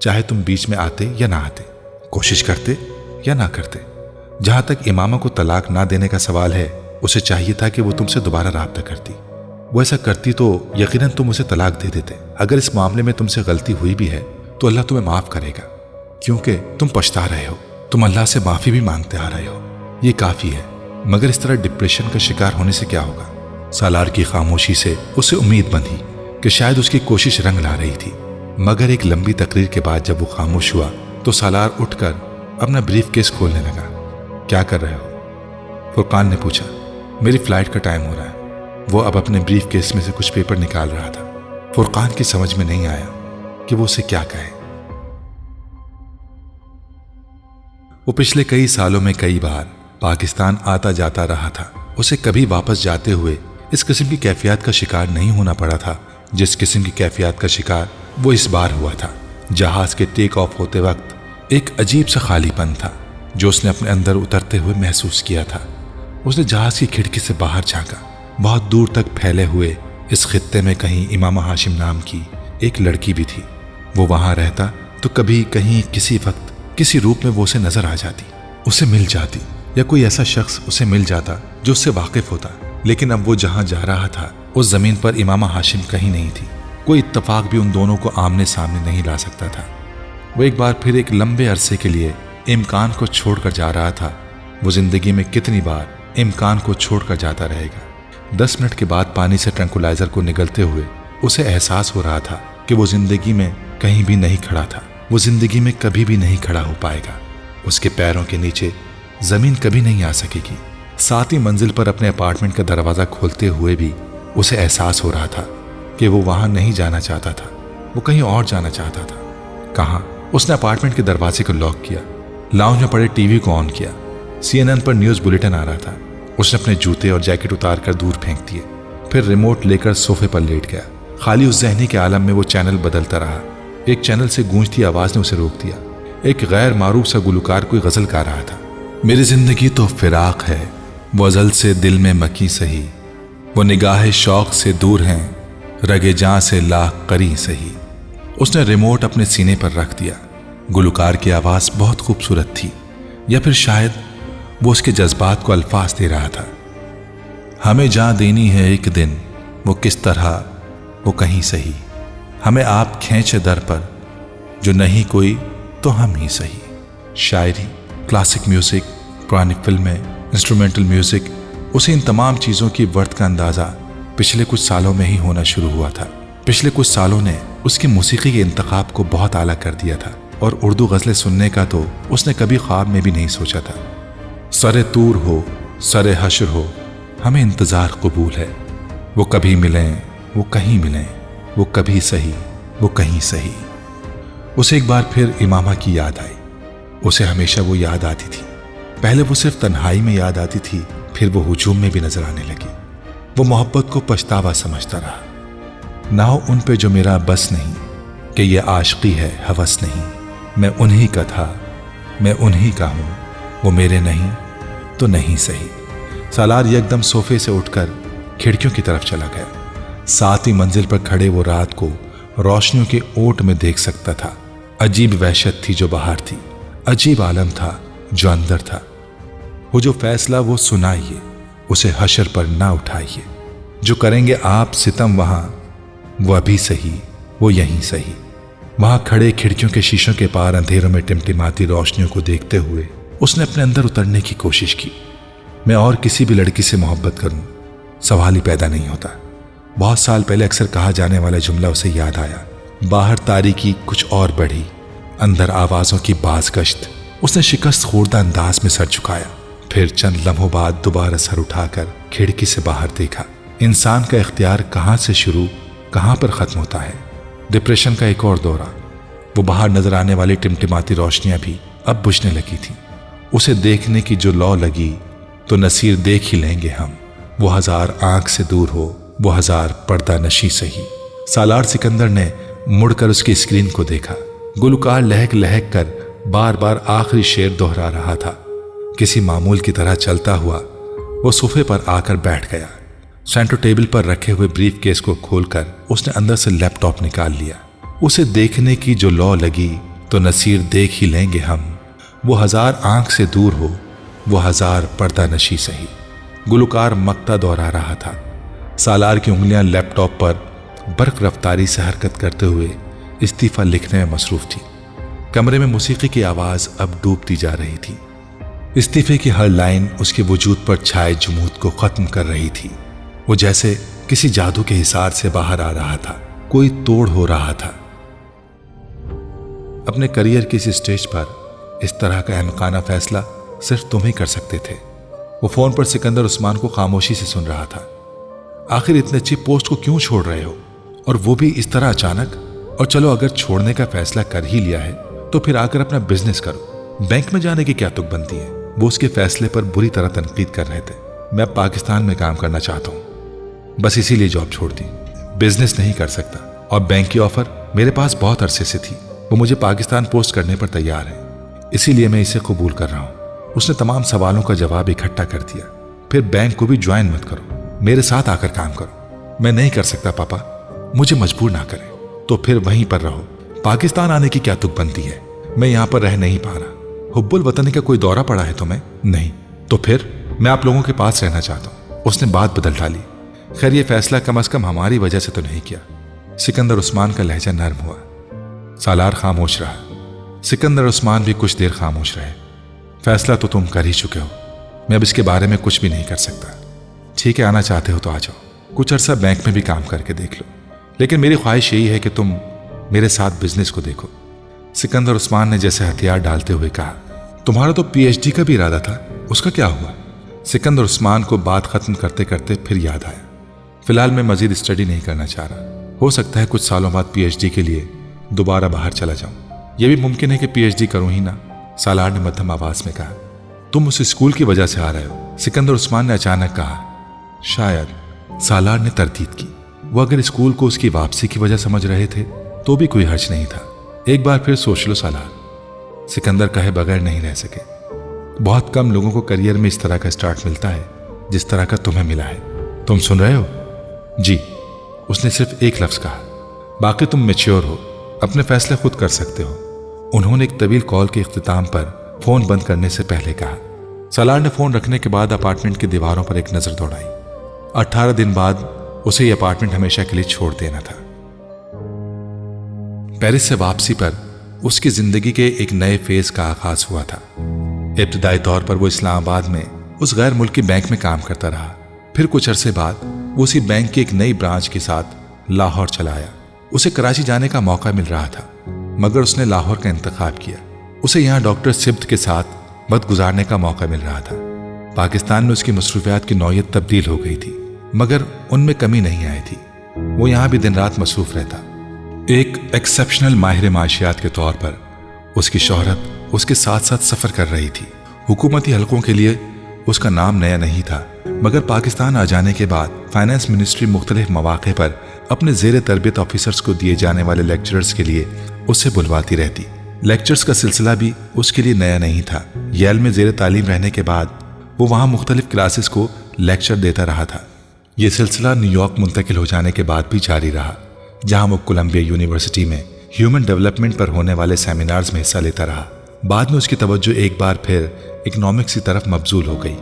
चाहे तुम बीच में आते या ना आते, कोशिश करते या ना करते। जहां तक इमामा को तलाक ना देने का सवाल है, उसे चाहिए था कि वो तुमसे दोबारा राब्ता करती। वो ऐसा करती तो यकीनन तुम उसे तलाक दे देते। अगर इस मामले में तुमसे गलती हुई भी है तो अल्लाह तुम्हें माफ करेगा, क्योंकि तुम पछता रहे हो, तुम अल्लाह से माफी भी मांगते आ रहे हो। ये काफी है। मगर इस तरह डिप्रेशन का शिकार होने से क्या होगा? सालार की खामोशी से उसे उम्मीद बंधी कि शायद उसकी कोशिश रंग ला रही थी। मगर एक लंबी तकरीर के बाद जब वो खामोश हुआ तो सालार उठकर अपना ब्रीफ केस खोलने लगा। क्या कर रहे हो? फुरकान ने पूछा। मेरी फ्लाइट का टाइम हो रहा है। वो अब अपने ब्रीफ केस में से कुछ पेपर निकाल रहा था। फुरकान की समझ में नहीं आया कि वो उसे क्या कहे। वो पिछले कई सालों में कई बार पाकिस्तान आता जाता रहा था। उसे कभी वापस जाते हुए इस किस्म की कैफियत का शिकार नहीं होना पड़ा था जिस किस्म की कैफियत का शिकार वो इस बार हुआ था। जहाज के टेक ऑफ होते वक्त एक अजीब सा खालीपन था जो उसने अपने अंदर उतरते हुए महसूस किया था। उसने जहाज की खिड़की से बाहर झांका। बहुत दूर तक फैले हुए इस खित्ते में कहीं इमामा हाशिम नाम की एक लड़की भी थी। वो वहां रहता तो कभी कहीं किसी वक्त किसी रूप में वो उसे नजर आ जाती, उसे मिल जाती, या कोई ऐसा शख्स उसे मिल जाता जो उससे वाकिफ होता। लेकिन अब वो जहां जा रहा था उस जमीन पर इमामा हाशिम कहीं नहीं थी। कोई इत्तफाक भी उन दोनों को आमने सामने नहीं ला सकता था। वो एक बार फिर एक लंबे अरसे के लिए इम्कान को छोड़कर जा रहा था। वो जिंदगी में कितनी बार इम्कान को छोड़कर जाता रहेगा। 10 मिनट के बाद पानी से ट्रैंकुलाइजर को निगलते हुए उसे एहसास हो रहा था कि वो जिंदगी में कहीं भी नहीं खड़ा था। वो जिंदगी में कभी भी नहीं खड़ा हो पाएगा। उसके पैरों के नीचे जमीन कभी नहीं आ सकेगी। 7वीं मंजिल पर अपने अपार्टमेंट का दरवाजा खोलते हुए भी उसे एहसास हो रहा था कि वो वहां नहीं जाना चाहता था, वो कहीं और जाना चाहता था। कहां? उसने अपार्टमेंट के दरवाजे को लॉक किया, लाउंज में पड़े टीवी को ऑन किया। CNN पर न्यूज बुलेटिन आ रहा था। उसने अपने जूते और जैकेट उतार कर दूर फेंक दिए, फिर रिमोट लेकर सोफे पर लेट गया। खाली उस जहनी के आलम में वो चैनल बदलता रहा। एक चैनल से गूंजती आवाज ने उसे रोक दिया। एक गैर मारूफ सा गुलकार कोई गजल गा रहा था। मेरी जिंदगी तो फिराक है, वो अजल से दिल में मकी सही, वो निगाह शौक से दूर हैं, रगे जां से लाख करी सही। उसने रिमोट अपने सीने पर रख दिया। गुलकार की आवाज बहुत खूबसूरत थी, या फिर शायद वो उसके जज्बात को अल्फाज दे रहा था। हमें जान देनी है एक दिन, वो किस तरह, वो कहीं सही, हमें आप खींचे दर पर, जो नहीं कोई तो हम ही सही। शायरी, क्लासिक म्यूजिक, पुरानी फिल्में, इंस्ट्रूमेंटल म्यूजिक, उसे इन तमाम चीज़ों की वर्थ का अंदाज़ा पिछले कुछ सालों में ही होना शुरू हुआ था। पिछले कुछ सालों ने उसकी मौसीकी के इंतखाब को बहुत आला कर दिया था, और उर्दू गज़लें सुनने का तो उसने कभी ख्वाब में भी नहीं सोचा था। सरे तूर हो, सरे हश्र हो, हमें इंतज़ार कबूल है, वो कभी मिलें, वो कहीं मिलें, वो कभी सही, वो कहीं सही। उसे एक बार फिर इमामा की याद आई। उसे हमेशा वो याद आती थी। पहले वो सिर्फ तन्हाई में याद आती थी, फिर वो हुजूम में भी नजर आने लगी। वो मोहब्बत को पछतावा समझता रहा। ना हो उन पे जो मेरा बस नहीं, कि ये आशिकी है हवस नहीं, मैं उन्हीं का था, मैं उन्हीं का हूं, वो मेरे नहीं तो नहीं सही। सालार यकदम सोफे से उठकर खिड़कियों की तरफ चला गया। 7वीं मंजिल पर खड़े वो रात को रोशनियों के ओट में देख सकता था। अजीब वहशत थी जो बाहर थी, अजीब आलम था जो अंदर था। वो जो फैसला वो सुनाइए, उसे हशर पर ना उठाइए। जो करेंगे आप सितम वहां, वो अभी सही, वो यहीं सही। वहां खड़े खिड़कियों के शीशों के पार अंधेरों में टिमटिमाती रोशनियों को देखते हुए उसने अपने अंदर उतरने की कोशिश की। मैं और किसी भी लड़की से मोहब्बत करूं, सवाल ही पैदा नहीं होता। बहुत साल पहले अक्सर कहा जाने वाला जुमला उसे याद आया। बाहर तारीकी कुछ और बढ़ी, अंदर आवाजों की बाज गश्त। उसने शिकस्त खोर्दा अंदाज में सर झुकाया। फिर चंद लम्हों बाद दोबारा सर उठाकर खिड़की से बाहर देखा। इंसान का इख्तियार कहाँ से शुरू कहाँ पर ख़त्म होता है। डिप्रेशन का एक और दौरा। वो बाहर नजर आने वाली टिमटिमाती रोशनियां भी अब बुझने लगी थी। उसे देखने की जो लौ लगी तो नसीर देख ही लेंगे हम। वो हजार आंख से दूर हो, वो हजार पर्दा नशी सही। सालार सिकंदर ने मुड़कर उसकी स्क्रीन को देखा। गुलकार लहक लहक कर बार बार आखिरी शेर दोहरा रहा था। किसी मामूल की तरह चलता हुआ वो सोफे पर आकर बैठ गया। सेंटर टेबल पर रखे हुए ब्रीफ केस को खोलकर उसने अंदर से लैपटॉप निकाल लिया। उसे देखने की जो लौ लगी तो नसीर देख ही लेंगे हम। वो हजार आंख से दूर हो, वो हजार पर्दा नशी सही। गुलकार मक्ता दोहरा रहा था। सालार की उंगलियां लैपटॉप पर बर्क रफ्तारी से हरकत करते हुए इस्तीफा लिखने में मसरूफ थी। कमरे में मौसीकी की आवाज अब डूबती जा रही थी। इस्तीफे की हर लाइन उसके वजूद पर छाए जुमूद को खत्म कर रही थी। वो जैसे किसी जादू के हिसार से बाहर आ रहा था, कोई तोड़ हो रहा था। अपने करियर की इस स्टेज पर इस तरह का अहमकाना फैसला सिर्फ तुम ही कर सकते थे। वो फोन पर सिकंदर उस्मान को खामोशी से सुन रहा था। आखिर इतने अच्छी पोस्ट को क्यों छोड़ रहे हो, और वो भी इस तरह अचानक? और चलो अगर छोड़ने का फैसला कर ही लिया है तो फिर आकर अपना बिजनेस करो। बैंक में जाने की क्या तुक बनती है? वो उसके फैसले पर बुरी तरह तनकीद कर रहे थे। मैं अब पाकिस्तान में काम करना चाहता हूँ, बस इसीलिए जॉब छोड़ दी। बिजनेस नहीं कर सकता, और बैंक की ऑफर मेरे पास बहुत अरसे से थी। वो मुझे पाकिस्तान पोस्ट करने पर तैयार है, इसीलिए मैं इसे कबूल कर रहा हूँ। उसने तमाम सवालों का जवाब इकट्ठा कर दिया। फिर बैंक को भी ज्वाइन मत करो, मेरे साथ आकर काम करो। मैं नहीं कर सकता पापा, मुझे मजबूर ना करें। तो फिर वहीं पर रहो। पाकिस्तान आने की क्या तुक बनती है? मैं यहाँ पर रह नहीं पा रहा। हुब्बुल वतनी का कोई दौरा पड़ा है तुम्हें? नहीं। तो फिर मैं आप लोगों के पास रहना चाहता हूँ। उसने बात बदल डाली। खैर ये फैसला कम अज कम हमारी वजह से तो नहीं किया। सिकंदर उस्मान का लहजा नर्म हुआ। सालार खामोश रहा। सिकंदर उस्मान भी कुछ देर खामोश रहे। फैसला तो तुम कर ही चुके हो, मैं अब इसके बारे में कुछ भी नहीं कर सकता। ठीक है, आना चाहते हो तो आ जाओ, कुछ अरसा बैंक में भी काम करके देख लो। लेकिन मेरी ख्वाहिश यही है कि तुम मेरे साथ बिजनेस को देखो। सिकंदर उस्मान ने जैसे हथियार डालते हुए कहा। तुम्हारा तो पीएचडी का भी इरादा था, उसका क्या हुआ? सिकंदर उस्मान को बात खत्म करते करते फिर याद आया। फिलहाल मैं मजीद स्टडी नहीं करना चाह रहा। हो सकता है कुछ सालों बाद पीएचडी के लिए दोबारा बाहर चला जाऊं। यह भी मुमकिन है कि पीएचडी करूं ही ना। सालार ने मध्यम आवाज में कहा। तुम उस स्कूल की वजह से आ रहे हो? सिकंदर उस्मान ने अचानक कहा। शायद। सालार ने तरदीद की। वो अगर स्कूल को उसकी वापसी की वजह समझ रहे थे तो भी कोई हर्ज नहीं था। एक बार फिर सोच लो सालार। सिकंदर कहे बगैर नहीं रह सके। बहुत कम लोगों को करियर में इस तरह का स्टार्ट मिलता है जिस तरह का तुम्हें मिला है। तुम सुन रहे हो? जी। उसने सिर्फ एक लफ्ज कहा। बाकी तुम मैच्योर हो, अपने फैसले खुद कर सकते हो। उन्होंने एक तवील कॉल के इख्तिताम पर फोन बंद करने से पहले कहा। सालार ने फोन रखने के बाद अपार्टमेंट की दीवारों पर एक नजर दौड़ाई। 18 दिन बाद उसे यह अपार्टमेंट हमेशा के लिए छोड़ देना था। पेरिस से वापसी पर उसकी जिंदगी के एक नए फेज का आगाज हुआ था। इब्तदाई तौर पर वो इस्लामाबाद में उस गैर मुल्की बैंक में काम करता रहा। फिर कुछ अरसे बाद वो उसी बैंक की एक नई ब्रांच के साथ लाहौर चला आया। उसे कराची जाने का मौका मिल रहा था, मगर उसने लाहौर का इंतखाब किया। उसे यहाँ डॉक्टर सिब्त के साथ वक्त गुजारने का मौका मिल रहा था। पाकिस्तान में उसकी मसरूफियात की नौयत तब्दील हो गई थी, मगर उनमें कमी नहीं आई थी। वो यहाँ भी दिन रात मसरूफ रहता। एक एक्सेप्शनल माहिर माशियात के तौर पर उसकी शोहरत उसके साथ साथ सफ़र कर रही थी। हुकूमती हलकों के लिए उसका नाम नया नहीं था, मगर पाकिस्तान आ जाने के बाद फाइनेंस मिनिस्ट्री मुख्तलिफ मौक़े पर अपने ज़ेर तरबियत ऑफिसर्स को दिए जाने वाले लेक्चरर्स के लिए उससे बुलवाती रहती। लेक्चर्स का सिलसिला भी उसके लिए नया नहीं था। येल में ज़ेर तालीम रहने के बाद वो वहाँ मुख्तलिफ क्लासेस को लेक्चर देता रहा था। ये सिलसिला न्यूयॉर्क मुंतकिल हो जाने के बाद भी जारी रहा, जहाँ वो कोलंबिया यूनिवर्सिटी में ह्यूमन डेवलपमेंट पर होने वाले सेमिनार्स में हिस्सा लेता रहा। बाद में उसकी तवज्जो एक बार फिर इकोनॉमिक्स की तरफ मबजूल हो गई।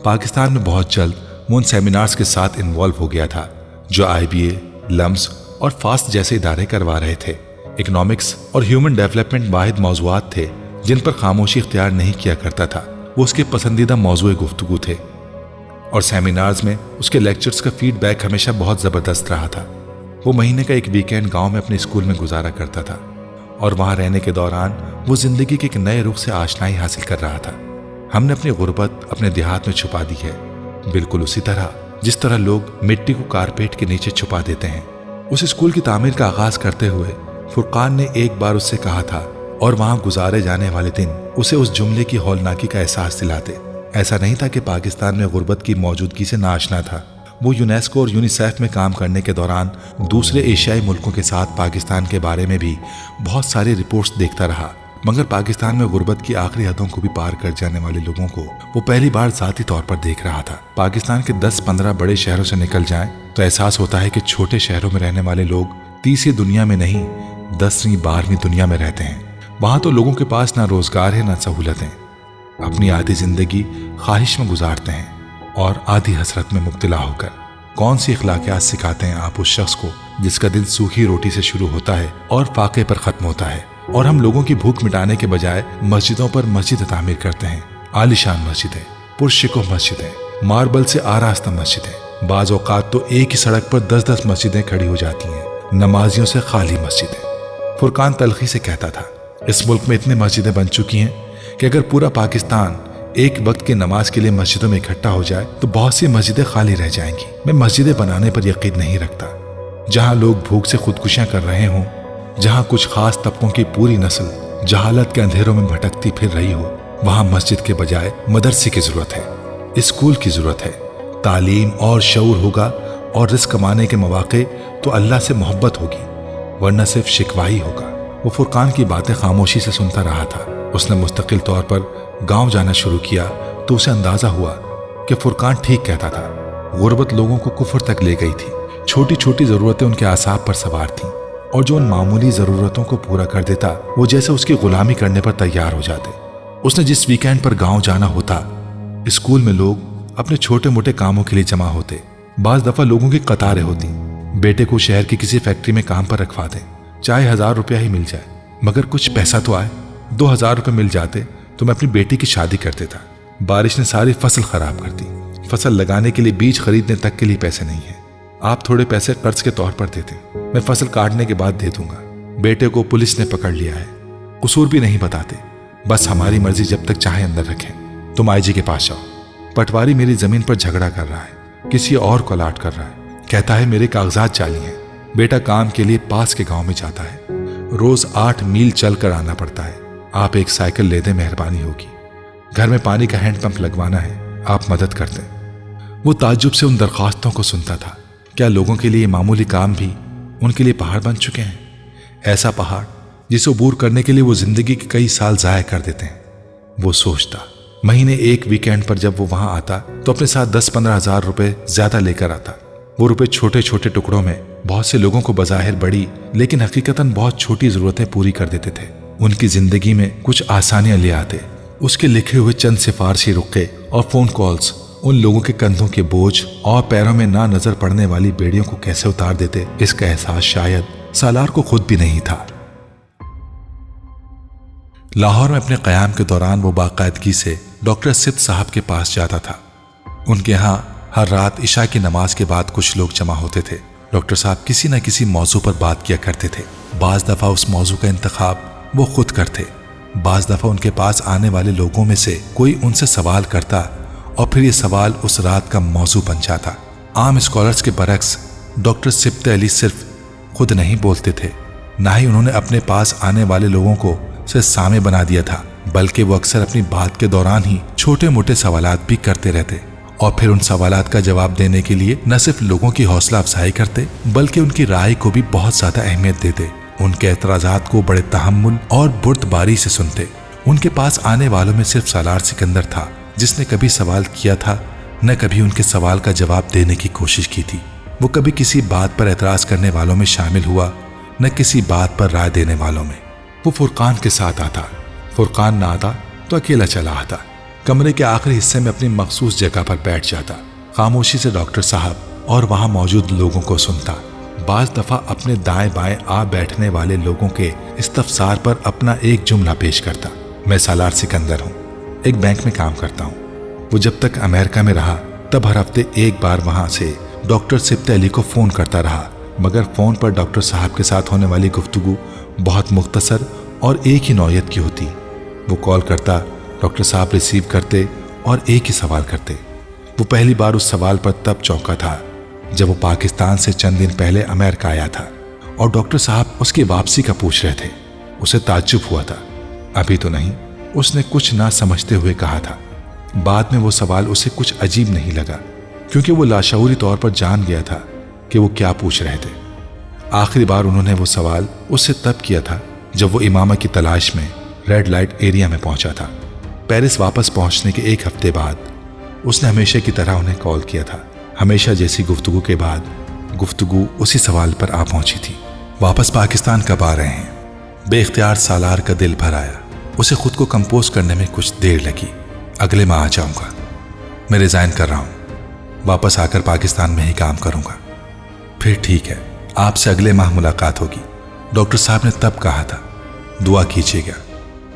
पाकिस्तान में बहुत जल्द वो उन सेमिनार्स के साथ इन्वॉल्व हो गया था जो IBA, लम्स और फास्ट जैसे इदारे करवा रहे थे। इकोनॉमिक्स और ह्यूमन डेवलपमेंट वाहिद मौज़ूआत थे जिन पर खामोशी इख्तियार नहीं किया करता था। वो उसके पसंदीदा मौज़ूए गुफ्तगू थे, और सेमिनार्स में उसके लेक्चर्स का फीडबैक हमेशा बहुत ज़बरदस्त रहा था। वो महीने का एक वीकेंड गांव में अपने स्कूल में गुजारा करता था, और वहां रहने के दौरान वो जिंदगी के एक नए रुख से आशनाई हासिल कर रहा था। हमने अपनी गुर्बत अपने देहात में छुपा दी है, बिल्कुल उसी तरह जिस तरह लोग मिट्टी को कारपेट के नीचे छुपा देते हैं। उस स्कूल की तामीर का आगाज करते हुए फुरकान ने एक बार उससे कहा था, और वहां गुजारे जाने वाले दिन उसे उस जुमले की हौलनाकी का एहसास दिलाते। ऐसा नहीं था कि पाकिस्तान में गुर्बत की मौजूदगी से नाआशना था। वो यूनेस्को और यूनिसेफ में काम करने के दौरान दूसरे एशियाई मुल्कों के साथ पाकिस्तान के बारे में भी बहुत सारी रिपोर्ट्स देखता रहा, मगर पाकिस्तान में गुर्बत की आखिरी हदों को भी पार कर जाने वाले लोगों को वो पहली बार ज़ाती तौर पर देख रहा था। पाकिस्तान के 10-15 बड़े शहरों से निकल जाएं तो एहसास होता है कि छोटे शहरों में रहने वाले लोग तीसरी दुनिया में नहीं 10वीं 12वीं दुनिया में रहते हैं। वहाँ तो लोगों के पास ना रोजगार है ना सहूलतें, अपनी आधी जिंदगी ख्वाहिश में गुजारते हैं और आधी हसरत में मुब्तला होकर। कौन सी अखलाकियात सिखाते हैं आप उस शख्स को जिसका दिन सूखी रोटी से शुरू होता है और फाके पर खत्म होता है। और हम लोगों की भूख मिटाने के बजाय मस्जिदों पर मस्जिद तामीर करते हैं। आलिशान मस्जिदें, पुरशिकोह मस्जिदें, मार्बल से आरास्ता मस्जिदें। बाज़ औक़ात तो एक ही सड़क पर 10-10 मस्जिदें खड़ी हो जाती हैं, नमाजियों से खाली मस्जिदें। फुरकान तलखी से कहता था, इस मुल्क में इतनी मस्जिदें बन चुकी हैं कि अगर पूरा पाकिस्तान एक वक्त की नमाज के लिए मस्जिदों में इकट्ठा हो जाए तो बहुत सी मस्जिदें खाली रह जाएंगी। मैं मस्जिदें बनाने पर यकीन नहीं रखता। जहां लोग भूख से खुदकुशियां कर रहे हों, जहां कुछ खास तबकों की पूरी नस्ल जहालत के अंधेरों में भटकती फिर रही हो, वहां मस्जिद के बजाय मदरसे की जरूरत है, स्कूल की जरूरत है। तालीम और शऊर होगा और रिस्क कमाने के मौके तो अल्लाह से मोहब्बत होगी, वरना सिर्फ शिकवा ही होगा। वो फुरकान की बातें खामोशी से सुनता रहा था। उसने मुस्तकिल तौर पर गांव जाना शुरू किया तो उसे अंदाजा हुआ कि फुरकान ठीक कहता था। गुर्बत लोगों को कुफर तक ले गई थी। छोटी छोटी जरूरतें उनके आसाब पर सवार थीं और जो उन मामूली जरूरतों को पूरा कर देता वो जैसे उसकी गुलामी करने पर तैयार हो जाते। उसने जिस वीकेंड पर गांव जाना होता, स्कूल में लोग अपने छोटे मोटे कामों के लिए जमा होते। बाज दफा लोगों की कतारें होती। बेटे को शहर की किसी फैक्ट्री में काम पर रखवा दें, चाहे 1000 रुपया ही मिल जाए, मगर कुछ पैसा तो आए। 2000 रुपये मिल जाते तो मैं अपनी बेटी की शादी कर देता। बारिश ने सारी फसल खराब कर दी। फसल लगाने के लिए बीज खरीदने तक के लिए पैसे नहीं है। आप थोड़े पैसे कर्ज के तौर पर देते, मैं फसल काटने के बाद दे दूंगा। बेटे को पुलिस ने पकड़ लिया है, कसूर भी नहीं बताते, बस हमारी मर्जी जब तक चाहे अंदर रखें। तुम आई जी के पास जाओ। पटवारी मेरी जमीन पर झगड़ा कर रहा है, किसी और को अलाट कर रहा है, कहता है मेरे कागजात जाली हैं। बेटा काम के लिए पास के गांव में जाता है, रोज 8 मील चल कर आना पड़ता है। आप एक साइकिल ले दें, मेहरबानी होगी। घर में पानी का हैंडपंप लगवाना है, आप मदद कर दें। वो ताज्जुब से उन दरख्वास्तों को सुनता था। क्या लोगों के लिए मामूली काम भी उनके लिए पहाड़ बन चुके हैं? ऐसा पहाड़ जिसे अबूर करने के लिए वो जिंदगी के कई साल जाया कर देते हैं। वो सोचता, महीने एक वीकेंड पर जब वो वहां आता तो अपने साथ 10-15 हज़ार रुपए ज्यादा लेकर आता। वो रुपए छोटे छोटे टुकड़ों में बहुत से लोगों को बज़ाहिर बड़ी लेकिन हकीकतन बहुत छोटी जरूरतें पूरी कर देते थे। उनकी जिंदगी में कुछ आसानियां ले आते। उसके लिखे हुए चंद सिफारशी रुक्के और फोन कॉल्स उन लोगों के कंधों के बोझ और पैरों में ना नजर पड़ने वाली बेड़ियों को कैसे उतार देते, इसका एहसास शायद सालार को खुद भी नहीं था। लाहौर में अपने क़याम के दौरान वो बाकायदगी से डॉक्टर सिद्ध साहब के पास जाता था। उनके यहाँ हर रात इशा की नमाज के बाद कुछ लोग जमा होते थे। डॉक्टर साहब किसी न किसी मौजू पर बात किया करते थे। बाज दफा उस मौजू का इंतखाब वो खुद करते। बाज दफा उनके पास आने वाले लोगों में से कोई उनसे सवाल करता और फिर ये सवाल उस रात का मौजू बन जाता। आम स्कॉलर्स के बरक्स डॉक्टर सिब्त अली सिर्फ खुद नहीं बोलते थे, ना ही उन्होंने अपने पास आने वाले लोगों को सिर्फ सामे बना दिया था, बल्कि वो अक्सर अपनी बात के दौरान ही छोटे मोटे सवालात भी करते रहते और फिर उन सवालात का जवाब देने के लिए न सिर्फ लोगों की हौसला अफजाई करते बल्कि उनकी राय को भी बहुत ज्यादा अहमियत देते। उनके एतराजात को बड़े तहम्मुल और बुर्दबारी से सुनते। उनके पास आने वालों में सिर्फ सालार सिकंदर था जिसने कभी सवाल किया था, न कभी उनके सवाल का जवाब देने की कोशिश की थी। वो कभी किसी बात पर एतराज करने वालों में शामिल हुआ, न किसी बात पर राय देने वालों में। वो फुरकान के साथ आता, फुरकान ना आता तो अकेला चला आता। कमरे के आखिरी हिस्से में अपनी मखसूस जगह पर बैठ जाता, खामोशी से डॉक्टर साहब और वहां मौजूद लोगों को सुनता। बाज दफा अपने दाएं बाएं आ बैठने वाले लोगों के इस्तफसार पर अपना एक जुमला पेश करता। मैं सालार सिकंदर हूँ, एक बैंक में काम करता हूँ। वो जब तक अमेरिका में रहा तब हर हफ्ते एक बार वहां से डॉक्टर सिब्त अली को फोन करता रहा, मगर फोन पर डॉक्टर साहब के साथ होने वाली गुफ्तगू बहुत मुख्तसर और एक ही नौयत की होती। वो कॉल करता डॉक्टर साहब रिसीव करते और एक ही सवाल करते। वो पहली बार उस सवाल पर तब चौंका था जब वो पाकिस्तान से चंद दिन पहले अमेरिका आया था और डॉक्टर साहब उसकी वापसी का पूछ रहे थे। उसे ताज्जुब हुआ था। अभी तो नहीं, उसने कुछ ना समझते हुए कहा था। बाद में वो सवाल उसे कुछ अजीब नहीं लगा, क्योंकि वो लाशऊरी तौर पर जान गया था कि वो क्या पूछ रहे थे। आखिरी बार उन्होंने वो सवाल उससे तब किया था जब वो इमामा की तलाश में रेड लाइट एरिया में पहुंचा था। पेरिस वापस पहुंचने के एक हफ्ते बाद उसने हमेशा की तरह उन्हें कॉल किया था। हमेशा जैसी गुफ्तगू के बाद गुफ्तगू उसी सवाल पर आ पहुंची थी। वापस पाकिस्तान कब आ रहे हैं? बेख्तियार सालार का दिल भर आया। उसे खुद को कंपोज करने में कुछ देर लगी। अगले माह आ जाऊंगा। मैं रिजाइन कर रहा हूं। वापस आकर पाकिस्तान में ही काम करूंगा। फिर ठीक है, आपसे अगले माह मुलाकात होगी, डॉक्टर साहब ने तब कहा था। दुआ कीजिएगा।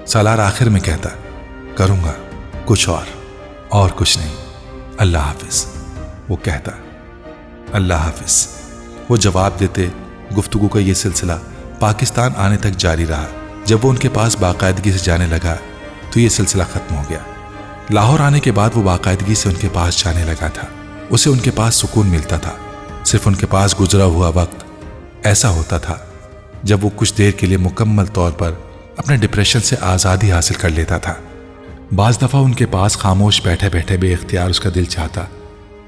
सालार आखिर में कहता, करूंगा, कुछ और कुछ नहीं। अल्लाह हाफिज। वो कहता, अल्लाह हाफिज। वो जवाब देते। गुफ्तगू का ये सिलसिला पाकिस्तान आने तक जारी रहा। जब वो उनके पास बाकायदगी से जाने लगा तो ये सिलसिला खत्म हो गया। लाहौर आने के बाद वो बाकायदगी से उनके पास जाने लगा था। उसे उनके पास सुकून मिलता था। सिर्फ उनके पास गुजरा हुआ वक्त ऐसा होता था जब वो कुछ देर के लिए मुकम्मल तौर पर अपने डिप्रेशन से आज़ादी हासिल कर लेता था। बाज़ दफ़ा उनके पास खामोश बैठे बैठे बेख्तियार उसका दिल चाहता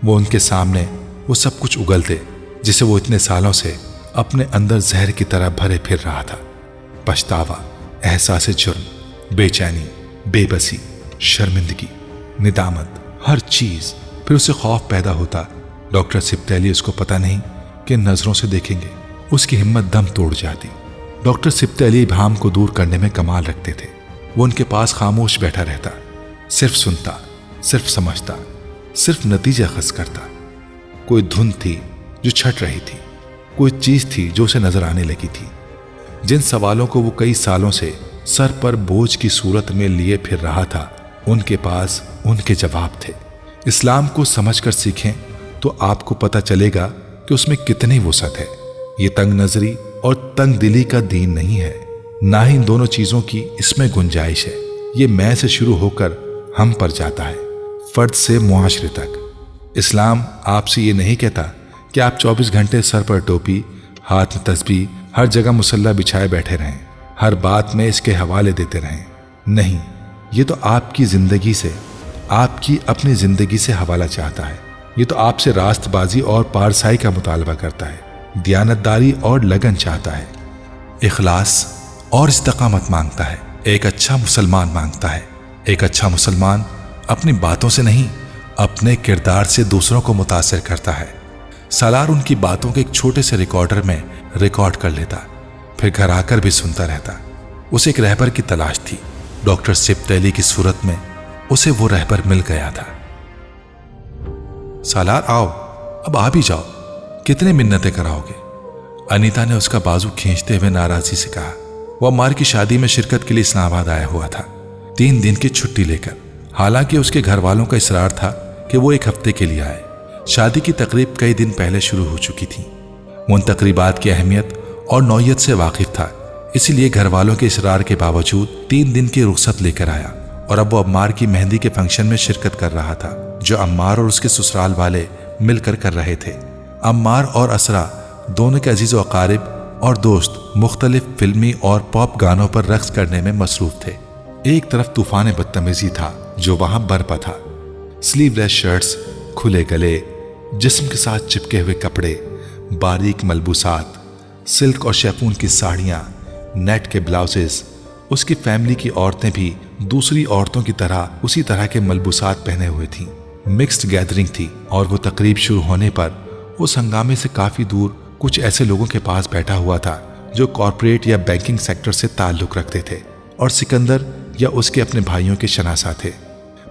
वो उनके सामने वो सब कुछ उगलते जिसे वो इतने सालों से अपने अंदर जहर की तरह भरे फिर रहा था। पछतावा, एहसास जुर्म, बेचैनी, बेबसी, शर्मिंदगी, निदामत, हर चीज़। फिर उसे खौफ पैदा होता डॉक्टर सिब्तैली उसको पता नहीं कि नज़रों से देखेंगे। उसकी हिम्मत दम तोड़ जाती। डॉक्टर सिब्तैली इब्हाम को दूर करने में कमाल रखते थे। वो उनके पास खामोश बैठा रहता, सिर्फ सुनता, सिर्फ समझता, सिर्फ नतीजा खस करता। कोई धुन थी जो छट रही थी, कोई चीज थी जो उसे नजर आने लगी थी। जिन सवालों को वो कई सालों से सर पर बोझ की सूरत में लिए फिर रहा था, उनके पास उनके जवाब थे। इस्लाम को समझकर सीखें तो आपको पता चलेगा कि उसमें कितनी वुसअत है। ये तंग नजरी और तंग दिली का दीन नहीं है, ना ही इन दोनों चीजों की इसमें गुंजाइश है। ये मैं से शुरू होकर हम पर जाता है, फर्द से मुआशरे तक। इस्लाम आपसे ये नहीं कहता कि आप 24 घंटे सर पर टोपी, हाथ में तस्बीह, हर जगह मुसल्ला बिछाए बैठे रहें, हर बात में इसके हवाले देते रहें। नहीं, ये तो आपकी जिंदगी से, आपकी अपनी जिंदगी से हवाला चाहता है। ये तो आपसे रास्तबाजी और पारसाई का मुतालबा करता है, दियानतदारी और लगन चाहता है, इखलास और इस्तिकामत मांगता है। एक अच्छा मुसलमान मांगता है। एक अच्छा मुसलमान अपनी बातों से नहीं, अपने किरदार से दूसरों को मुतासिर करता है। सालार उनकी बातों के एक छोटे से रिकॉर्डर में रिकॉर्ड कर लेता, फिर घर आकर भी सुनता रहता। उसे एक रहबर की तलाश थी। डॉक्टर सिब्तैली की सूरत में उसे वो रहबर मिल गया था। सालार आओ, अब आ भी जाओ, कितने मिन्नतें कराओगे? अनीता ने उसका बाजू खींचते हुए नाराजगी से कहा। वो अम्मार की शादी में शिरकत के लिए इस्लामाबाद आया हुआ था, 3 दिन की छुट्टी लेकर। हालांकि उसके घर वालों का इसरार था कि वो 1 हफ्ते के लिए आए। शादी की तकरीब कई दिन पहले शुरू हो चुकी थी। वो उन तकरीबात की अहमियत और नौयत से वाकिफ था, इसीलिए घर वालों के इसरार के बावजूद 3 दिन की रुख्सत लेकर आया और अब वो अम्मार की मेहंदी के फंक्शन में शिरकत कर रहा था, जो अम्मार और उसके ससुराल वाले मिलकर कर रहे थे। अम्मार और असरा दोनों के अजीज व अकारिब और दोस्त मुख्तलिफ फिल्मी और पॉप गानों पर रक्स करने में मसरूफ थे। एक तरफ तूफान बदतमीजी था जो वहां बरपा था। स्लीवलेस शर्ट्स, खुले गले, जिस्म के साथ चिपके हुए कपड़े, बारीक मलबूसात, सिल्क और शेफून की साड़ियां, नेट के ब्लाउजेस। उसकी फैमिली की औरतें भी दूसरी औरतों की तरह उसी तरह के मलबूसात पहने हुए थीं। मिक्स्ड गैदरिंग थी और वो तकरीब शुरू होने पर उस हंगामे से काफी दूर कुछ ऐसे लोगों के पास बैठा हुआ था जो कॉरपोरेट या बैंकिंग सेक्टर से ताल्लुक रखते थे और सिकंदर या उसके अपने भाइयों के शनासा थे।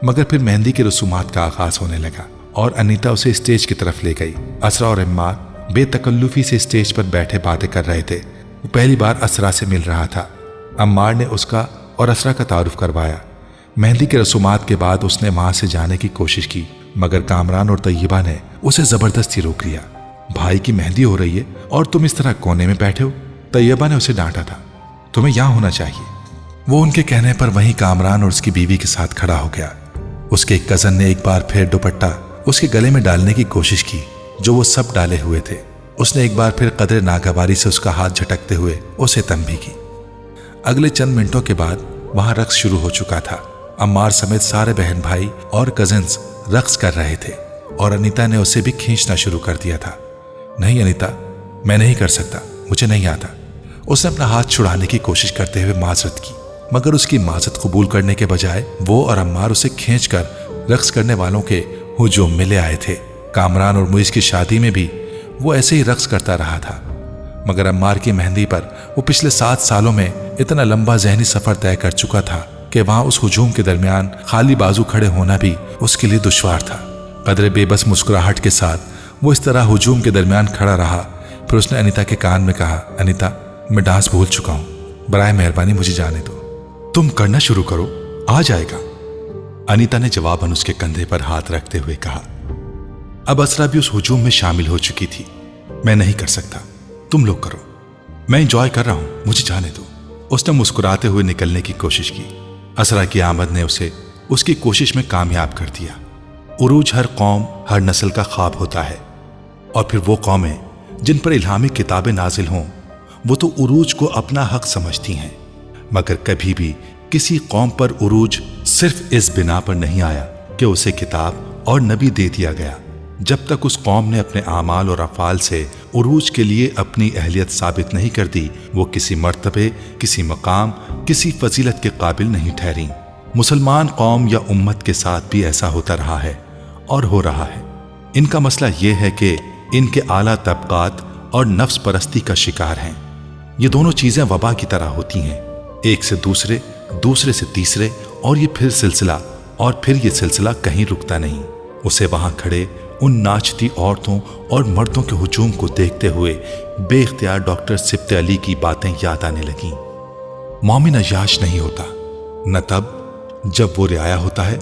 मगर फिर मेहंदी के रसूमात का आगाज होने लगा और अनीता उसे स्टेज की तरफ ले गई। असरा और अम्मार बेतकल्लुफी से स्टेज पर बैठे बातें कर रहे थे। वो पहली बार असरा से मिल रहा था। अम्मार ने उसका और असरा का तारुफ करवाया। मेहंदी के रसूमात के बाद उसने वहां से जाने की कोशिश की, मगर कामरान और तैयबा ने उसे जबरदस्ती रोक लिया। भाई की मेहंदी हो रही है और तुम इस तरह कोने में बैठे हो? तैयबा ने उसे डांटा था। तुम्हें यहां होना चाहिए। वो उनके कहने पर वहीं कामरान और उसकी बीवी के साथ खड़ा हो गया। उसके एक कजन ने एक बार फिर दुपट्टा उसके गले में डालने की कोशिश की जो वो सब डाले हुए थे। उसने एक बार फिर कदरे नागवारी से उसका हाथ झटकते हुए उसे तंबी की। अगले चंद मिनटों के बाद वहां रक्स शुरू हो चुका था। अम्मार समेत सारे बहन भाई और कजिन्स रक्स कर रहे थे और अनीता ने उसे भी खींचना शुरू कर दिया था। नहीं अनीता, मैं नहीं कर सकता, मुझे नहीं आता। उसने अपना हाथ छुड़ाने की कोशिश करते हुए माजरत की, मगर उसकी माजरत कबूल करने के बजाय वो और अम्मार उसे खींचकर रक्स करने वालों के हुजूम में ले आए थे। कामरान और मुइज़ की शादी में भी वो ऐसे ही रक्स करता रहा था, मगर अम्मार की मेहंदी पर वो पिछले 7 सालों में इतना लंबा जहनी सफर तय कर चुका था कि वहां उस हुजूम के दरमियान खाली बाजू खड़े होना भी उसके लिए दुश्वार था। कदरे बेबस मुस्कुराहट के साथ वो इस तरह हुजूम के दरमियान खड़ा रहा। फिर उसने अनीता के कान में कहा, अनीता, मैं डांस भूल चुका हूं, बराए मेहरबानी मुझे जाने दो। तुम करना शुरू करो, आ जाएगा। अनीता ने जवाबन उसके कंधे पर हाथ रखते हुए कहा। अब असरा भी उस हुजूम में शामिल हो चुकी थी। मैं नहीं कर सकता, तुम लोग करो, मैं एंजॉय कर रहा हूं, मुझे जाने दो। उसने मुस्कुराते हुए निकलने की कोशिश की। असरा की आमद ने उसे उसकी कोशिश में कामयाब कर दिया। उरूज हर कौम, हर नस्ल का ख्वाब होता है, और फिर वो कौमें जिन पर इल्हामी किताबें नाजिल हों वो तो उरूज को अपना हक समझती हैं, मगर कभी भी किसी कौम पर उरूज सिर्फ इस बिना पर नहीं आया कि उसे किताब और नबी दे दिया गया। जब तक उस कौम ने अपने आमाल और अफ़ाल से उरूज के लिए अपनी अहलियत साबित नहीं कर दी, वो किसी मर्तबे, किसी मकाम, किसी फजीलत के काबिल नहीं ठहरी। मुसलमान कौम या उम्मत के साथ भी ऐसा होता रहा है और हो रहा है। इनका मसला ये है कि इनके आला तबकात और नफ्स परस्ती का शिकार हैं। ये दोनों चीज़ें वबा की तरह होती हैं, एक से दूसरे, दूसरे से तीसरे, और ये फिर सिलसिला, और फिर ये सिलसिला कहीं रुकता नहीं। उसे वहां खड़े उन नाचती औरतों और मर्दों के हुजूम को देखते हुए बेख्तियार डॉक्टर सिब्ते अली की बातें याद आने लगीं। मोमिन अय्याश नहीं होता, न तब जब वो रियाया होता है,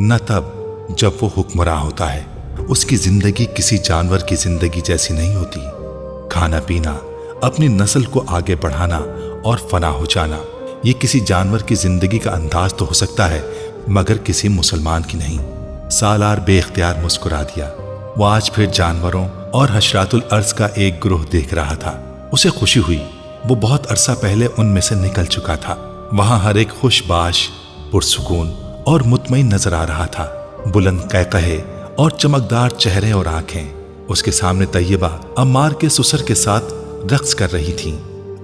न तब जब वो हुक्मरां होता है। उसकी जिंदगी किसी जानवर की जिंदगी जैसी नहीं होती। खाना पीना, अपनी नस्ल को आगे बढ़ाना और फना हो जाना, ये किसी जानवर की जिंदगी का अंदाज तो हो सकता है, मगर किसी मुसलमान की नहीं। सालार बेख्तियार मुस्कुरा दिया। वो आज फिर जानवरों और हशरातुल अर्ज का एक ग्रोह देख रहा था। उसे खुशी हुई, वो बहुत अरसा पहले उनमें से निकल चुका था। वहां हर एक खुशबाश, पुरसुकून और मुतमईन नजर आ रहा था। बुलंद कहकहे और चमकदार चेहरे और आंखें। उसके सामने तैयबा अम्मार के ससुर के साथ रक्स कर रही थी,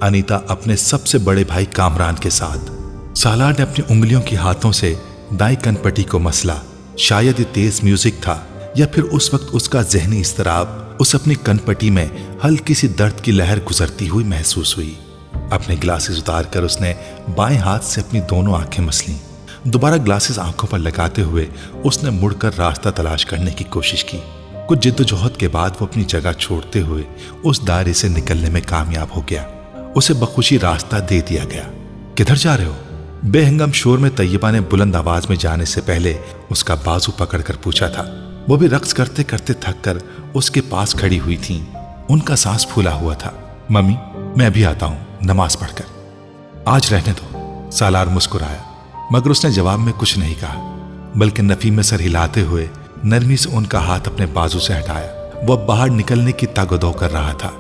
अनीता अपने सबसे बड़े भाई कामरान के साथ। सालार ने अपनी उंगलियों की हाथों से दाई कनपट्टी को मसला। शायद ये तेज म्यूजिक था, या फिर उस वक्त उसका जहनी इस्तराब उस अपनी कनपट्टी में हल्की सी दर्द की लहर गुजरती हुई महसूस हुई। अपने ग्लासेस उतार कर उसने बाएं हाथ से अपनी दोनों आंखें मसलीं। दोबारा ग्लासेस आंखों पर लगाते हुए उसने मुड़कर रास्ता तलाश करने की कोशिश की। कुछ जिद्दोजहद के बाद वो अपनी जगह छोड़ते हुए उस दायरे से निकलने में कामयाब हो गया। उसे बखुशी रास्ता दे दिया गया। किधर जा रहे हो? बेहंगम शोर में तैयबा ने बुलंद आवाज में जाने से पहले उसका बाजू पकड़कर पूछा था। वो भी रक्स करते करते थक कर उसके पास खड़ी हुई थी। उनका सांस फूला हुआ था। मम्मी, मैं अभी आता हूं, नमाज पढ़कर। आज रहने दो। सालार मुस्कुराया, मगर उसने जवाब में कुछ नहीं कहा, बल्कि नफी में सर हिलाते हुए नरमी से उनका हाथ अपने बाजू से हटाया। वो अब बाहर निकलने की तागदो कर रहा था।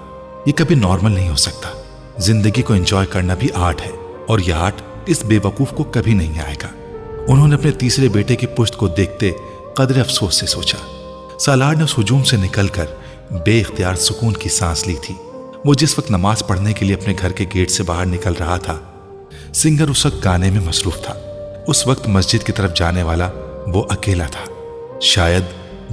ये कभी नॉर्मल नहीं हो सकता। जिंदगी को एंजॉय करना भी आर्ट है, और यह आर्ट इस बेवकूफ को कभी नहीं आएगा। उन्होंने अपने तीसरे बेटे की पुश्त को देखते कदरे अफसोस से सोचा। सालार ने उस हुजूम से निकलकर बेइख्तियार सुकून की सांस ली थी। वो जिस वक्त नमाज पढ़ने के लिए अपने घर के गेट से बाहर निकल रहा था, सिंगर उस वक्त गाने में मसरूफ था। उस वक्त मस्जिद की तरफ जाने वाला वो अकेला था। शायद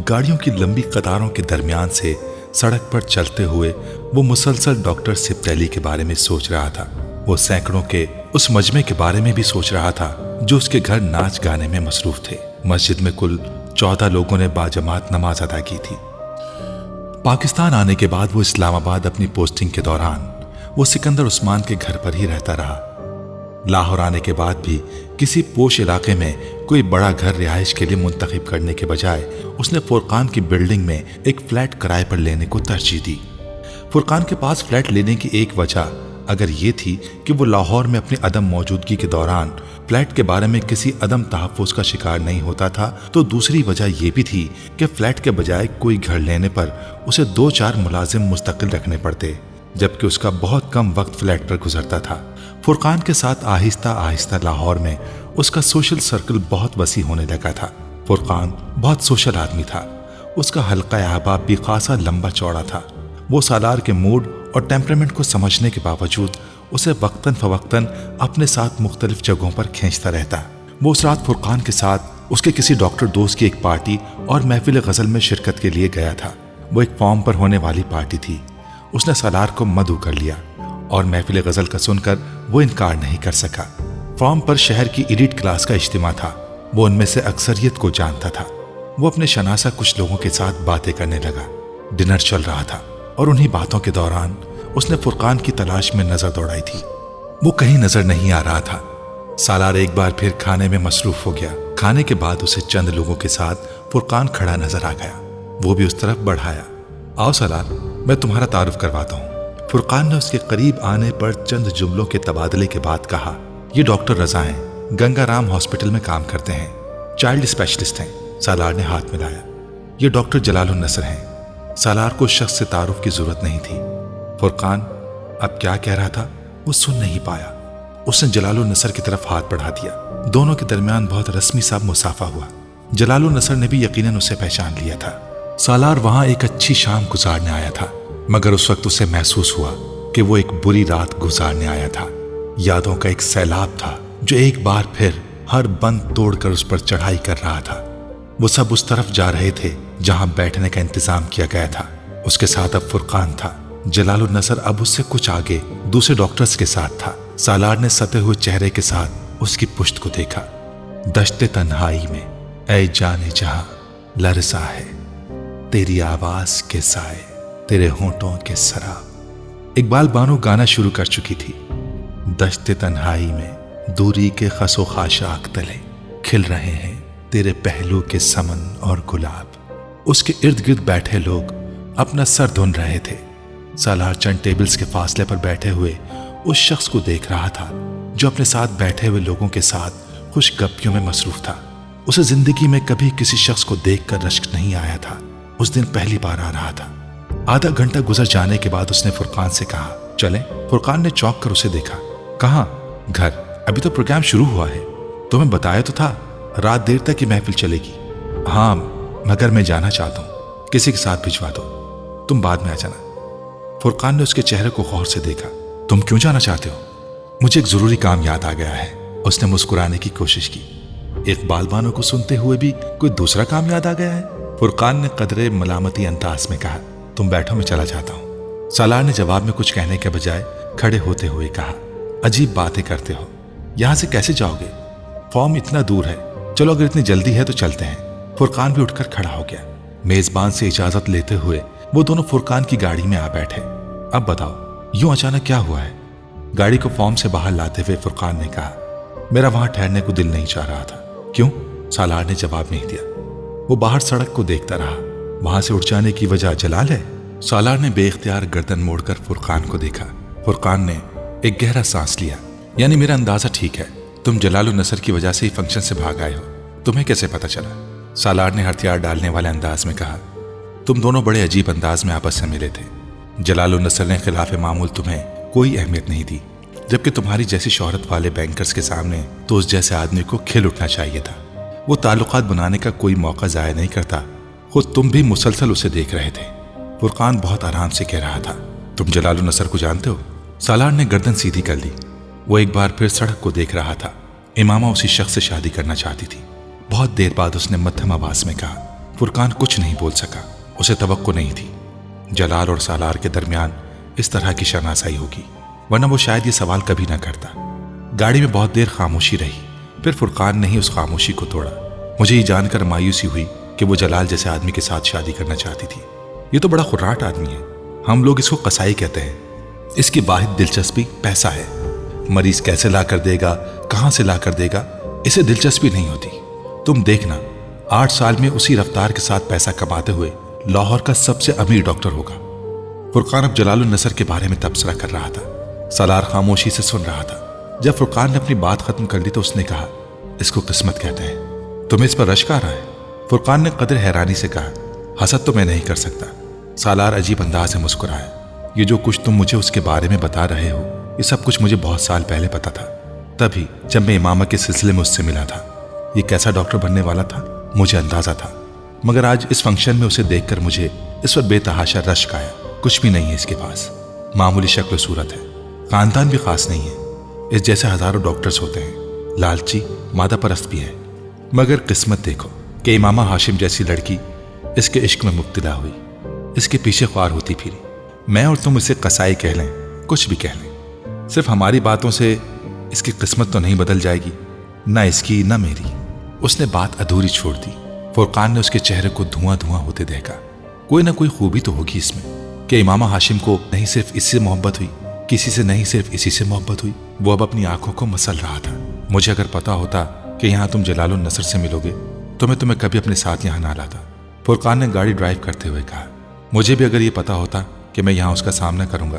गाड़ियों की लंबी कतारों के दरमियान से सड़क पर चलते हुए वो मुसलसल डॉक्टर सिब्ते अली के बारे में सोच रहा था। वो सैकड़ों के उस मजमे के बारे में भी सोच रहा था जो उसके घर नाच गाने में मसरूफ थे। मस्जिद में कुल 14 लोगों ने बाजमात नमाज अदा की थी। पाकिस्तान आने के बाद वो इस्लामाबाद अपनी पोस्टिंग के दौरान वो सिकंदर उस्मान के घर पर ही रहता रहा। लाहौर आने के बाद भी किसी पोश इलाके में कोई बड़ा घर रिहाइश के लिए मुंतखब करने के बजाय उसने फुरकान की बिल्डिंग में एक फ्लैट किराए पर लेने को तरजीह दी। फुरकान के पास फ्लैट लेने की एक वजह अगर ये थी कि वो लाहौर में अपनी अदम मौजूदगी के दौरान फ्लैट के बारे में किसी अदम तहफ़्फ़ुज़ का शिकार नहीं होता था, तो दूसरी वजह यह भी थी कि फ्लैट के बजाय कोई घर लेने पर उसे 2-4 मुलाजिम मुस्तकिल रखने पड़ते, जबकि उसका बहुत कम वक्त फ्लैट पर गुजरता था। फुरकान के साथ आहिस्ता आहिस्ता लाहौर में उसका सोशल सर्कल बहुत वसी होने लगा था। फुरकान बहुत सोशल आदमी था। उसका हल्का अहबाब भी खासा लंबा चौड़ा था। वो सालार के मूड और टेम्परामेंट को समझने के बावजूद उसे वक्तन फवक्तन अपने साथ मुख्तलिफ जगहों पर खींचता रहता। वो उस रात फुरकान के साथ उसके किसी डॉक्टर दोस्त की एक पार्टी और महफिल गज़ल में शिरकत के लिए गया था। वो एक फॉर्म पर होने वाली पार्टी थी। उसने सालार को मदऊ कर लिया और महफिल गज़ल का सुनकर वो इनकार नहीं कर सका। फॉर्म पर शहर की एलीट क्लास का इज्तिमा था। वो उनमें से अक्सरियत को जानता था। वो अपने शनासा कुछ लोगों के साथ बातें करने लगा। डिनर चल रहा था और उन्हीं बातों के दौरान उसने फुरकान की तलाश में नजर दौड़ाई थी। वो कहीं नजर नहीं आ रहा था। सालार एक बार फिर खाने में मसरूफ हो गया। खाने के बाद उसे चंद लोगों के साथ फुरकान खड़ा नजर आ गया। वो भी उस तरफ बढ़ाया। आओ सालार, मैं तुम्हारा तारुफ करवाता हूँ। फुरकान ने उसके करीब आने पर चंद जुमलों के तबादले के बाद कहा, ये डॉक्टर रजा हैं, गंगाराम हॉस्पिटल में काम करते हैं, चाइल्ड स्पेशलिस्ट हैं। सालार ने हाथ मिलाया। ये डॉक्टर जलालुन नसर हैं। सालार को शख्स से तारुफ की जरूरत नहीं थी। फुरकान अब क्या कह रहा था वो सुन नहीं पाया। उसने जलालुन नसर की तरफ हाथ बढ़ा दिया। दोनों के दरमियान बहुत रस्मी सा मुसाफा हुआ। जलालुन नसर ने भी यकीनन उसे पहचान लिया था। सालार वहां एक अच्छी शाम गुजारने आया था, मगर उस वक्त उसे महसूस हुआ कि वो एक बुरी रात गुजारने आया था। यादों का एक सैलाब था जो एक बार फिर हर बंद तोड़कर उस पर चढ़ाई कर रहा था। वो सब उस तरफ जा रहे थे जहां बैठने का इंतजाम किया गया था। उसके साथ अब फुरकान था। जलालुन नसर अब उससे कुछ आगे दूसरे डॉक्टर्स के साथ था। सालार ने सते हुए चेहरे के साथ उसकी पुश्त को देखा। दश्ते तन्हाई में ऐ जाने जहां लरसा है, तेरी आवाज के साए, तेरे होंठों के शराब। इकबाल बानो गाना शुरू कर चुकी थी। दश्ते तन्हाई में दूरी के खसो खाशाक तले खिल रहे हैं तेरे पहलू के समन और गुलाब। उसके इर्द गिर्द बैठे लोग अपना सर धुन रहे थे। सालार चंद टेबल्स के फासले पर बैठे हुए उस शख्स को देख रहा था जो अपने साथ बैठे हुए लोगों के साथ खुशगप्पियों में मसरूफ था। उसे जिंदगी में कभी किसी शख्स को देखकर रश्क नहीं आया था। उस दिन पहली बार आ रहा था। आधा घंटा गुजर जाने के बाद उसने फुरकान से कहा, चलें? फुरकान ने चौंक कर उसे देखा। कहाँ? घर? अभी तो प्रोग्राम शुरू हुआ है। तुम्हें बताया तो था रात देर तक की महफिल चलेगी। हाँ, मगर मैं जाना चाहता हूँ, किसी के साथ भिजवा दो, तुम बाद में आ जाना। फुरकान ने उसके चेहरे को गौर से देखा। तुम क्यों जाना चाहते हो? मुझे एक जरूरी काम याद आ गया है। उसने मुस्कुराने की कोशिश की। इकबाल बानो को सुनते हुए भी कोई दूसरा काम याद आ गया है? फुरकान ने कदरे मलामती अंदाज में कहा, तुम बैठो, मैं चला जाता हूँ। सालार ने जवाब में कुछ कहने के बजाय खड़े होते हुए कहा, अजीब बातें करते हो, यहां से कैसे जाओगे? फॉर्म इतना दूर है। चलो, अगर इतनी जल्दी है तो चलते हैं। फुरकान भी उठकर खड़ा हो गया। मेजबान से इजाजत लेते हुए वो दोनों फुरकान की गाड़ी में आ बैठे। अब बताओ, यूं अचानक क्या हुआ है? गाड़ी को फॉर्म से बाहर लाते हुए फुरकान ने कहा, मेरा वहां ठहरने को दिल नहीं चाह रहा था। क्यों? सालार ने जवाब नहीं दिया। वो बाहर सड़क को देखता रहा। वहां से उठ जाने की वजह जलाल है? सालार ने बेख्तियार गर्दन मोड़कर फुरकान को देखा। फुरकान ने एक गहरा सांस लिया। यानी मेरा अंदाजा ठीक है, तुम जलालुन नसर की वजह से ही फंक्शन से भाग आए हो। तुम्हें कैसे पता चला? सालार ने हथियार डालने वाले अंदाज में कहा, तुम दोनों बड़े अजीब अंदाज में आपस में मिले थे। जलालुन नसर ने खिलाफ मामूल तुम्हें कोई अहमियत नहीं दी, जबकि तुम्हारी जैसी शोहरत वाले बैंकर्स के सामने तो उस जैसे आदमी को खिल उठना चाहिए था। वो ताल्लुकात बनाने का कोई मौका जाया नहीं करता। खुद तुम भी मुसलसल उसे देख रहे थे। फुरकान बहुत आराम से कह रहा था, तुम जलालुन नसर को जानते हो? सालार ने गर्दन सीधी कर ली। वो एक बार फिर सड़क को देख रहा था। इमामा उसी शख्स से शादी करना चाहती थी। बहुत देर बाद उसने मध्यम आवाज में कहा। फुरकान कुछ नहीं बोल सका। उसे तवक्को नहीं थी जलाल और सालार के दरमियान इस तरह की शनासाई होगी, वरना वो शायद ये सवाल कभी ना करता। गाड़ी में बहुत देर खामोशी रही। फिर फुरकान ने ही उस खामोशी को तोड़ा। मुझे ये जानकर मायूसी हुई कि वो जलाल जैसे आदमी के साथ शादी करना चाहती थी। ये तो बड़ा खुर्राट आदमी है। हम लोग इसको कसाई कहते हैं। इसकी वाहिद दिलचस्पी पैसा है। मरीज कैसे ला कर देगा, कहां से ला कर देगा, इसे दिलचस्पी नहीं होती। तुम देखना, 8 साल में उसी रफ्तार के साथ पैसा कमाते हुए लाहौर का सबसे अमीर डॉक्टर होगा। फुरकान अब जलालुन नसर के बारे में तबसरा कर रहा था। सालार खामोशी से सुन रहा था। जब फुरकान ने अपनी बात खत्म कर दी तो उसने कहा, इसको किस्मत कहते हैं। तुम्हें इस पर रश्क आ रहा है? फुरकान ने कदर हैरानी से कहा, हसद तो मैं नहीं कर सकता। सालार अजीब अंदाज से मुस्कुराया। ये जो कुछ तुम मुझे उसके बारे में बता रहे हो, ये सब कुछ मुझे बहुत साल पहले पता था, तभी जब मैं इमामा के सिलसिले में उससे मिला था। ये कैसा डॉक्टर बनने वाला था मुझे अंदाजा था, मगर आज इस फंक्शन में उसे देखकर मुझे इस पर बेतहाशा रश्क आया। कुछ भी नहीं है इसके पास, मामूली शक्ल सूरत है, खानदान भी खास नहीं है। इस जैसे हजारों डॉक्टर्स होते हैं, लालची मादा परस्त भी है, मगर किस्मत देखो कि इमामा हाशिम जैसी लड़की इसके इश्क में मुब्तला हुई, इसके पीछे ख्वार होती फिरी। मैं और तुम इसे कसाई कह लें, कुछ भी कह लें, सिर्फ हमारी बातों से इसकी किस्मत तो नहीं बदल जाएगी, ना इसकी ना मेरी। उसने बात अधूरी छोड़ दी। फुरकान ने उसके चेहरे को धुआं धुआं होते देखा। कोई ना कोई खूबी तो होगी इसमें कि इमामा हाशिम को नहीं सिर्फ इससे मोहब्बत हुई, किसी से नहीं सिर्फ इसी से मोहब्बत हुई। वो अब अपनी आंखों को मसल रहा था। मुझे अगर पता होता कि यहाँ तुम जलालुन नसर से मिलोगे तो मैं तुम्हें कभी अपने साथ यहाँ ना लाता। फुरकान ने गाड़ी ड्राइव करते हुए कहा, मुझे भी अगर ये पता होता कि मैं यहाँ उसका सामना करूंगा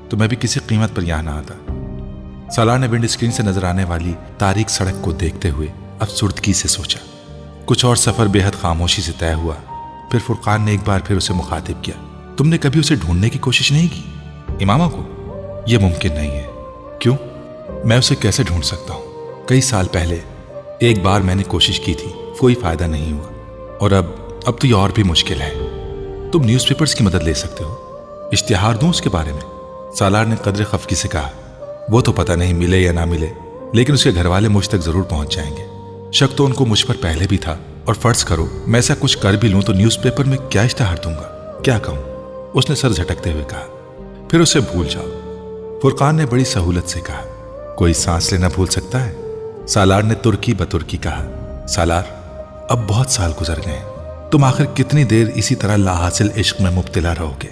तो मैं भी किसी कीमत पर यहाँ ना आता। सालार ने विंड स्क्रीन से नजर आने वाली तारीक सड़क को देखते हुए अफसुर्दगी से सोचा। कुछ और सफर बेहद खामोशी से तय हुआ। फिर फुरकान ने एक बार फिर उसे मुखातिब किया, तुमने कभी उसे ढूंढने की कोशिश नहीं की? इमामा को? यह मुमकिन नहीं है। क्यों? मैं उसे कैसे ढूंढ सकता हूं? कई साल पहले एक बार मैंने कोशिश की थी, कोई फायदा नहीं हुआ, और अब तो यह और भी मुश्किल है। तुम न्यूज़पेपर्स की मदद ले सकते हो, इश्तिहार दूं उसके बारे में? सालार ने कदर खफकी से कहा, वो तो पता नहीं मिले या ना मिले, लेकिन उसके घर वाले मुझ तक जरूर पहुंच जाएंगे। शक तो उनको मुझ पर पहले भी था, और फर्ज करो मैं ऐसा कुछ कर भी लूं तो न्यूज़पेपर में क्या इश्तिहार दूंगा, क्या कहूं? उसने सर झटकते हुए कहा, फिर उसे भूल जाओ। फुरकान ने बड़ी सहूलत से कहा, कोई सांस लेना भूल सकता है? सालार ने तुर्की बतुर्की कहा, सालार अब बहुत साल गुजर गए, तुम आखिर कितनी देर इसी तरह लाहासिल इश्क में मुब्तला रहोगे?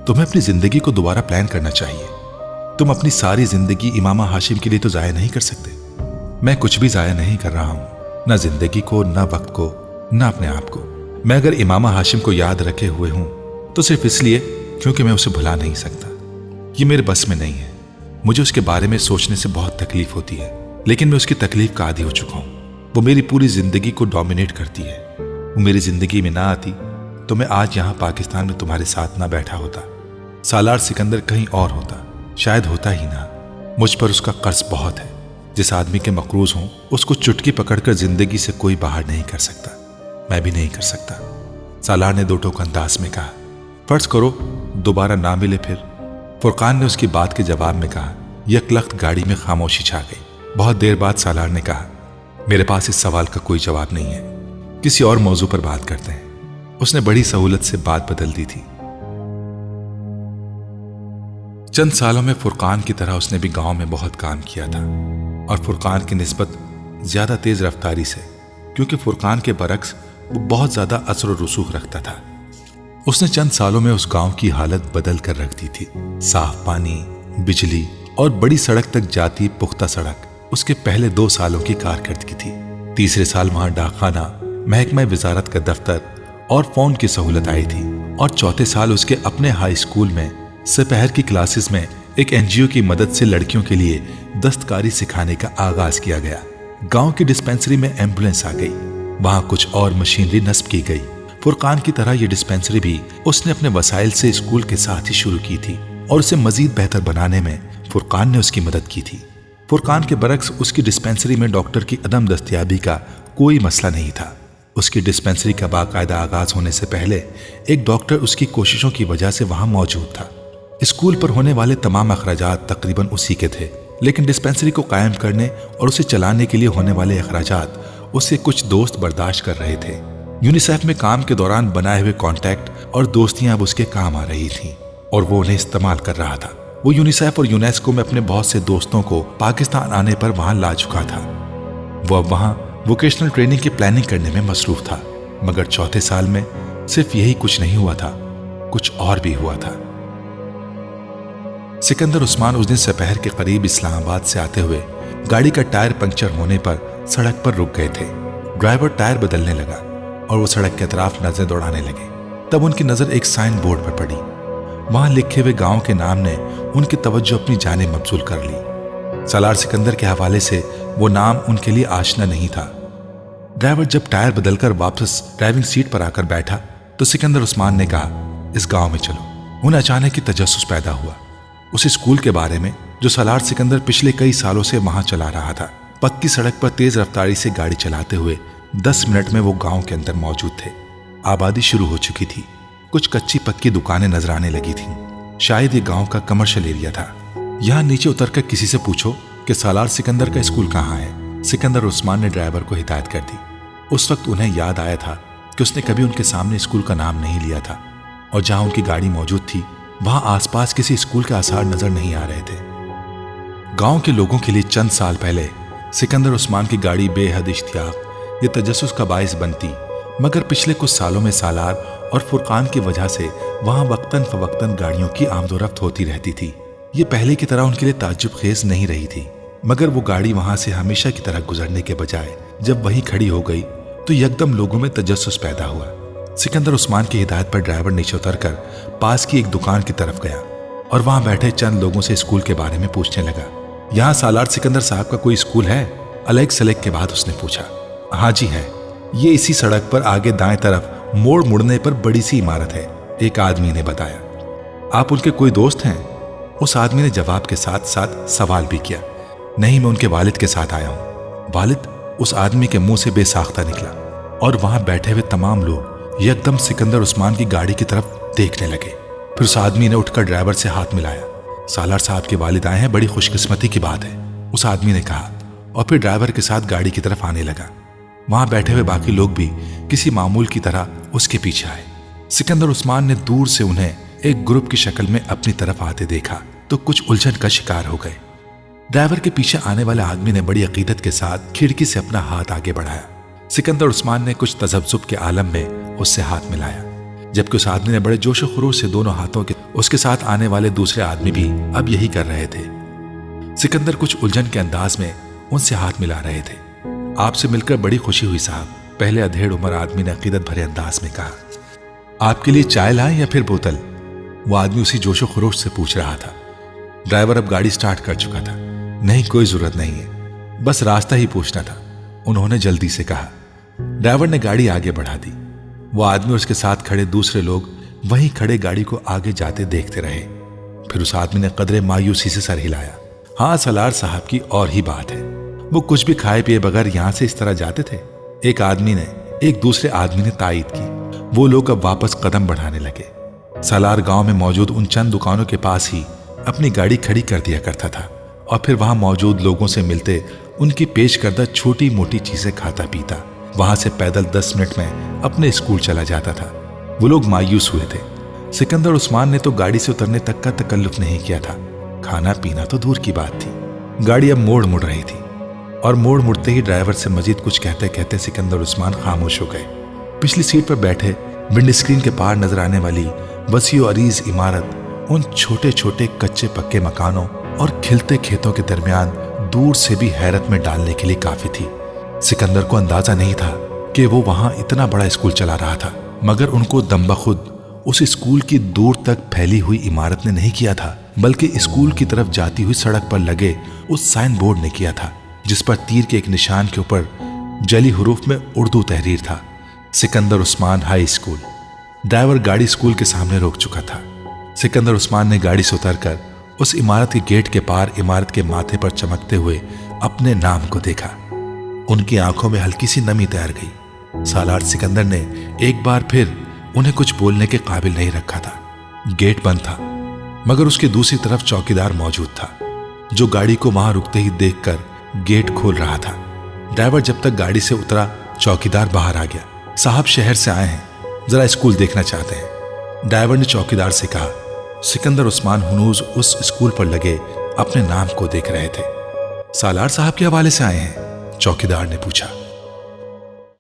तुम्हें अपनी जिंदगी को दोबारा प्लान करना चाहिए। तुम अपनी सारी जिंदगी इमामा हाशिम के लिए तो जाया नहीं कर सकते। मैं कुछ भी जाया नहीं कर रहा हूं, ना जिंदगी को, ना वक्त को, ना अपने आप को। मैं अगर इमामा हाशिम को याद रखे हुए हूं तो सिर्फ इसलिए क्योंकि मैं उसे भुला नहीं सकता। ये मेरे बस में नहीं है। मुझे उसके बारे में सोचने से बहुत तकलीफ होती है, लेकिन मैं उसकी तकलीफ का आदी हो चुका हूं। वो मेरी पूरी जिंदगी को डोमिनेट करती है। वो मेरी जिंदगी में ना आती तो मैं आज यहां पाकिस्तान में तुम्हारे साथ ना बैठा होता। सालार सिकंदर कहीं और होता, शायद होता ही ना। मुझ पर उसका कर्ज बहुत है। जिस आदमी के मकरूज हूं उसको चुटकी पकड़कर जिंदगी से कोई बाहर नहीं कर सकता। मैं भी नहीं कर सकता। सालार ने दो टोक अंदाज में कहा, फर्ज करो दोबारा ना मिले फिर? फुरकान ने उसकी बात के जवाब में कहा। यकलख्त गाड़ी में खामोशी छा गई। बहुत देर बाद सालार ने कहा, मेरे पास इस सवाल का कोई जवाब नहीं है, किसी और मौजू पर बात करते हैं। उसने बड़ी सहूलत से बात बदल दी थी। चंद सालों में फुरकान की तरह उसने भी गांव में बहुत काम किया था, और फुरकान की निस्बत ज्यादा तेज रफ्तारी से, क्योंकि फुरकान के बरक्स वो बहुत ज्यादा असर और रसूख रखता था। उसने चंद सालों में उस गांव की हालत बदल कर रख दी थी। साफ पानी, बिजली और बड़ी सड़क तक जाती पुख्ता सड़क उसके पहले 2 सालों की कारकर्दगी थी। तीसरे साल वहां डाकखाना, महकमा वजारत का दफ्तर और फोन की सहूलत आई थी, और चौथे साल उसके अपने हाई स्कूल में दोपहर की क्लासेस में एक एनजीओ की मदद से लड़कियों के लिए दस्तकारी सिखाने का आगाज किया गया। गांव की डिस्पेंसरी में एम्बुलेंस आ गई, वहां कुछ और मशीनरी नस्ब की गई। फुरकान की तरह ये डिस्पेंसरी भी उसने अपने वसाइल से स्कूल के साथ ही शुरू की थी, और उसे मजीद बेहतर बनाने में फुरकान ने उसकी मदद की थी। फुरकान के बरक्स उसकी डिस्पेंसरी में डॉक्टर की अदम दस्तयाबी का कोई मसला नहीं था। उसकी डिस्पेंसरी का बाकायदा आगाज होने से पहले एक डॉक्टर उसकी कोशिशों की वजह से वहां मौजूद था। स्कूल पर होने वाले तमाम अखराजात तकरीबन उसी के थे, लेकिन डिस्पेंसरी को कायम करने और उसे चलाने के लिए होने वाले अखराजात उससे कुछ दोस्त बर्दाश्त कर रहे थे। यूनिसेफ में काम के दौरान बनाए हुए कॉन्टैक्ट और दोस्तियां अब उसके काम आ रही थीं, और वो उन्हें इस्तेमाल कर रहा था। वो यूनिसेफ और यूनेस्को में अपने बहुत से दोस्तों को पाकिस्तान आने पर वहां ला चुका था। वो अब वहां वोकेशनल ट्रेनिंग की प्लानिंग करने में मसरूफ था, मगर चौथे साल में सिर्फ यही कुछ नहीं हुआ था, कुछ और भी हुआ था। सिकंदर उस्मान उस दिन दोपहर के करीब इस्लामाबाद से आते हुए गाड़ी का टायर पंक्चर होने पर सड़क पर रुक गए थे। ड्राइवर टायर बदलने लगा और वो सड़क के अतराफ नजरें दौड़ाने लगे। तब उनकी नजर एक साइन बोर्ड पर पड़ी। वहां लिखे हुए गांव के नाम ने उनकी तवज्जो अपनी जाने मबसूल कर ली। सालार सिकंदर के हवाले से वो नाम उनके लिए आशना नहीं था। ड्राइवर जब टायर बदलकर वापस ड्राइविंग सीट पर आकर बैठा तो सिकंदर उस्मान ने कहा, इस गांव में चलो। उन्हें अचानक ही तजस्सुस पैदा हुआ उस स्कूल के बारे में जो सालार सिकंदर पिछले कई सालों से वहां चला रहा था। पक्की सड़क पर तेज रफ्तारी से गाड़ी चलाते हुए 10 मिनट में वो गांव के अंदर मौजूद थे। आबादी शुरू हो चुकी थी, कुछ कच्ची पक्की दुकानें नजर आने लगी थीं। शायद ये गांव का कमर्शियल एरिया था। यहाँ नीचे उतरकर किसी से पूछो कि सालार सिकंदर का स्कूल कहाँ है। सिकंदर उस्मान ने ड्राइवर को हिदायत कर दी। उस वक्त उन्हें याद आया था कि उसने कभी उनके सामने स्कूल का नाम नहीं लिया था और जहां उनकी गाड़ी मौजूद थी वहां आसपास किसी स्कूल के आसार नजर नहीं आ रहे थे। गांव के लोगों के लिए चंद साल पहले सिकंदर उस्मान की गाड़ी बेहद इश्तियाक ये तजस्सुस का बाइस बनती, मगर पिछले कुछ सालों में सालार और फुरकान की वजह से वहां वक्तन फवक्तन गाड़ियों की आमदोरफ्त होती रहती थी। ये पहले की तरह उनके लिए ताज्जुब खेज नहीं रही थी, मगर वो गाड़ी वहां से हमेशा की तरह गुजरने के बजाय जब वहीं खड़ी हो गई तो यकदम लोगों में तजस्सुस पैदा हुआ। सिकंदर उस्मान की हिदायत पर ड्राइवर नीचे उतरकर पास की एक दुकान की तरफ गया और वहां बैठे चंद लोगों से स्कूल के बारे में पूछने लगा। यहाँ सालार सिकंदर साहब का कोई स्कूल है? अलग सलेक के बाद उसने पूछा। हाँ जी है, ये इसी सड़क पर आगे दाएं तरफ मोड़ मुड़ने पर बड़ी सी इमारत है, एक आदमी ने बताया। आप उनके कोई दोस्त हैं? उस आदमी ने जवाब के साथ साथ सवाल भी किया। नहीं, मैं उनके वालिद के साथ आया हूँ। वालिद? उस आदमी के मुंह से बेसाख्ता निकला और वहां बैठे हुए तमाम लोग एकदम सिकंदर उस्मान की गाड़ी की तरफ देखने लगे। फिर उस आदमी ने उठकर ड्राइवर से हाथ मिलाया। सालार साहब के वालिद आए हैं, बड़ी खुशकिस्मती की बात है, उस आदमी ने कहा और फिर ड्राइवर के साथ गाड़ी की तरफ आने लगा। वहां बैठे हुए बाकी लोग भी किसी मामूल की तरह उसके पीछे आए। सिकंदर उस्मान ने दूर से उन्हें एक ग्रुप की शक्ल में अपनी तरफ आते देखा तो कुछ उलझन का शिकार हो गए। ड्राइवर के पीछे आने वाले आदमी ने बड़ी अकीदत के साथ खिड़की से अपना हाथ आगे बढ़ाया। सिकंदर उस्मान ने कुछ तजब्जुब के आलम में उससे हाथ मिलाया, जबकि उस आदमी ने बड़े जोशो खरूश से दोनों हाथों के उसके साथ आने वाले दूसरे आदमी भी अब यही कर रहे थे। सिकंदर कुछ उलझन के अंदाज में उनसे हाथ मिला रहे थे। आपसे मिलकर बड़ी खुशी हुई साहब, पहले अधेड़ उम्र आदमी ने अकीदत भरे अंदाज में कहा। आपके लिए चाय लाएं या फिर बोतल? वो आदमी उसी जोशो खरोश से पूछ रहा था। ड्राइवर अब गाड़ी स्टार्ट कर चुका था। नहीं, कोई जरूरत नहीं है, बस रास्ता ही पूछना था, उन्होंने जल्दी से कहा। ड्राइवर ने गाड़ी आगे बढ़ा दी। वो आदमी और उसके साथ खड़े दूसरे लोग वहीं खड़े गाड़ी को आगे जाते देखते रहे। फिर उस आदमी ने कदरे मायूसी से सर हिलाया। हाँ, सालार साहब की और ही बात है, वो कुछ भी खाए पिए बगैर यहां से इस तरह जाते थे। एक आदमी ने एक दूसरे आदमी ने तायीद की। वो लोग अब वापस कदम बढ़ाने लगे। सालार गांव में मौजूद उन चंद दुकानों के पास ही अपनी गाड़ी खड़ी कर दिया करता था और फिर वहां मौजूद लोगों से मिलते उनकी पेश करदा छोटी मोटी चीजें खाता पीता वहां से पैदल 10 मिनट में अपने स्कूल चला जाता था। वो लोग मायूस हुए थे। सिकंदर उस्मान ने तो गाड़ी से उतरने तक का तकल्लुफ नहीं किया था, खाना पीना तो दूर की बात थी। गाड़ी अब मोड़ मुड़ रही थी और मोड़ मुड़ते ही ड्राइवर से मजीद कुछ कहते कहते सिकंदर उस्मान खामोश हो गए। पिछली सीट पर बैठे विंड स्क्रीन के पार नजर आने वाली वसीओ अरीज इमारत उन छोटे छोटे कच्चे पक्के मकानों और खिलते खेतों के दरमियान दूर से भी हैरत में डालने के लिए काफी थी। सिकंदर को अंदाजा नहीं था कि वो वहां इतना बड़ा स्कूल चला रहा था, मगर उनको दम्बखुद उस स्कूल की दूर तक फैली हुई इमारत ने नहीं किया था, बल्कि स्कूल की तरफ जाती हुई सड़क पर लगे उस साइन बोर्ड ने किया था, जिस पर तीर के एक निशान के ऊपर जली हुरूफ में उर्दू तहरीर था, Sikandar Usman high school. Driver गाड़ी स्कूल के सामने रोक चुका था। सिकंदर उस्मान ने गाड़ी से उतरकर उस इमारत के गेट के पार इमारत के माथे पर चमकते हुए अपने नाम को देखा। उनकी आंखों में हल्की सी नमी तैर गई। सालार सिकंदर ने एक बार फिर उन्हें कुछ बोलने के काबिल नहीं रखा था। गेट बंद था, मगर उसकी दूसरी तरफ चौकीदार मौजूद था, जो गाड़ी को वहां रुकते ही देखकर गेट खोल रहा था। ड्राइवर जब तक गाड़ी से उतरा, चौकीदार बाहर आ गया। साहब शहर से आए हैं, जरा स्कूल देखना चाहते हैं, ड्राइवर ने चौकीदार से कहा। सिकंदर उस्मान हुनूज उस स्कूल पर लगे अपने नाम को देख रहे थे। सालार साहब के हवाले से आए हैं, चौकीदार ने पूछा।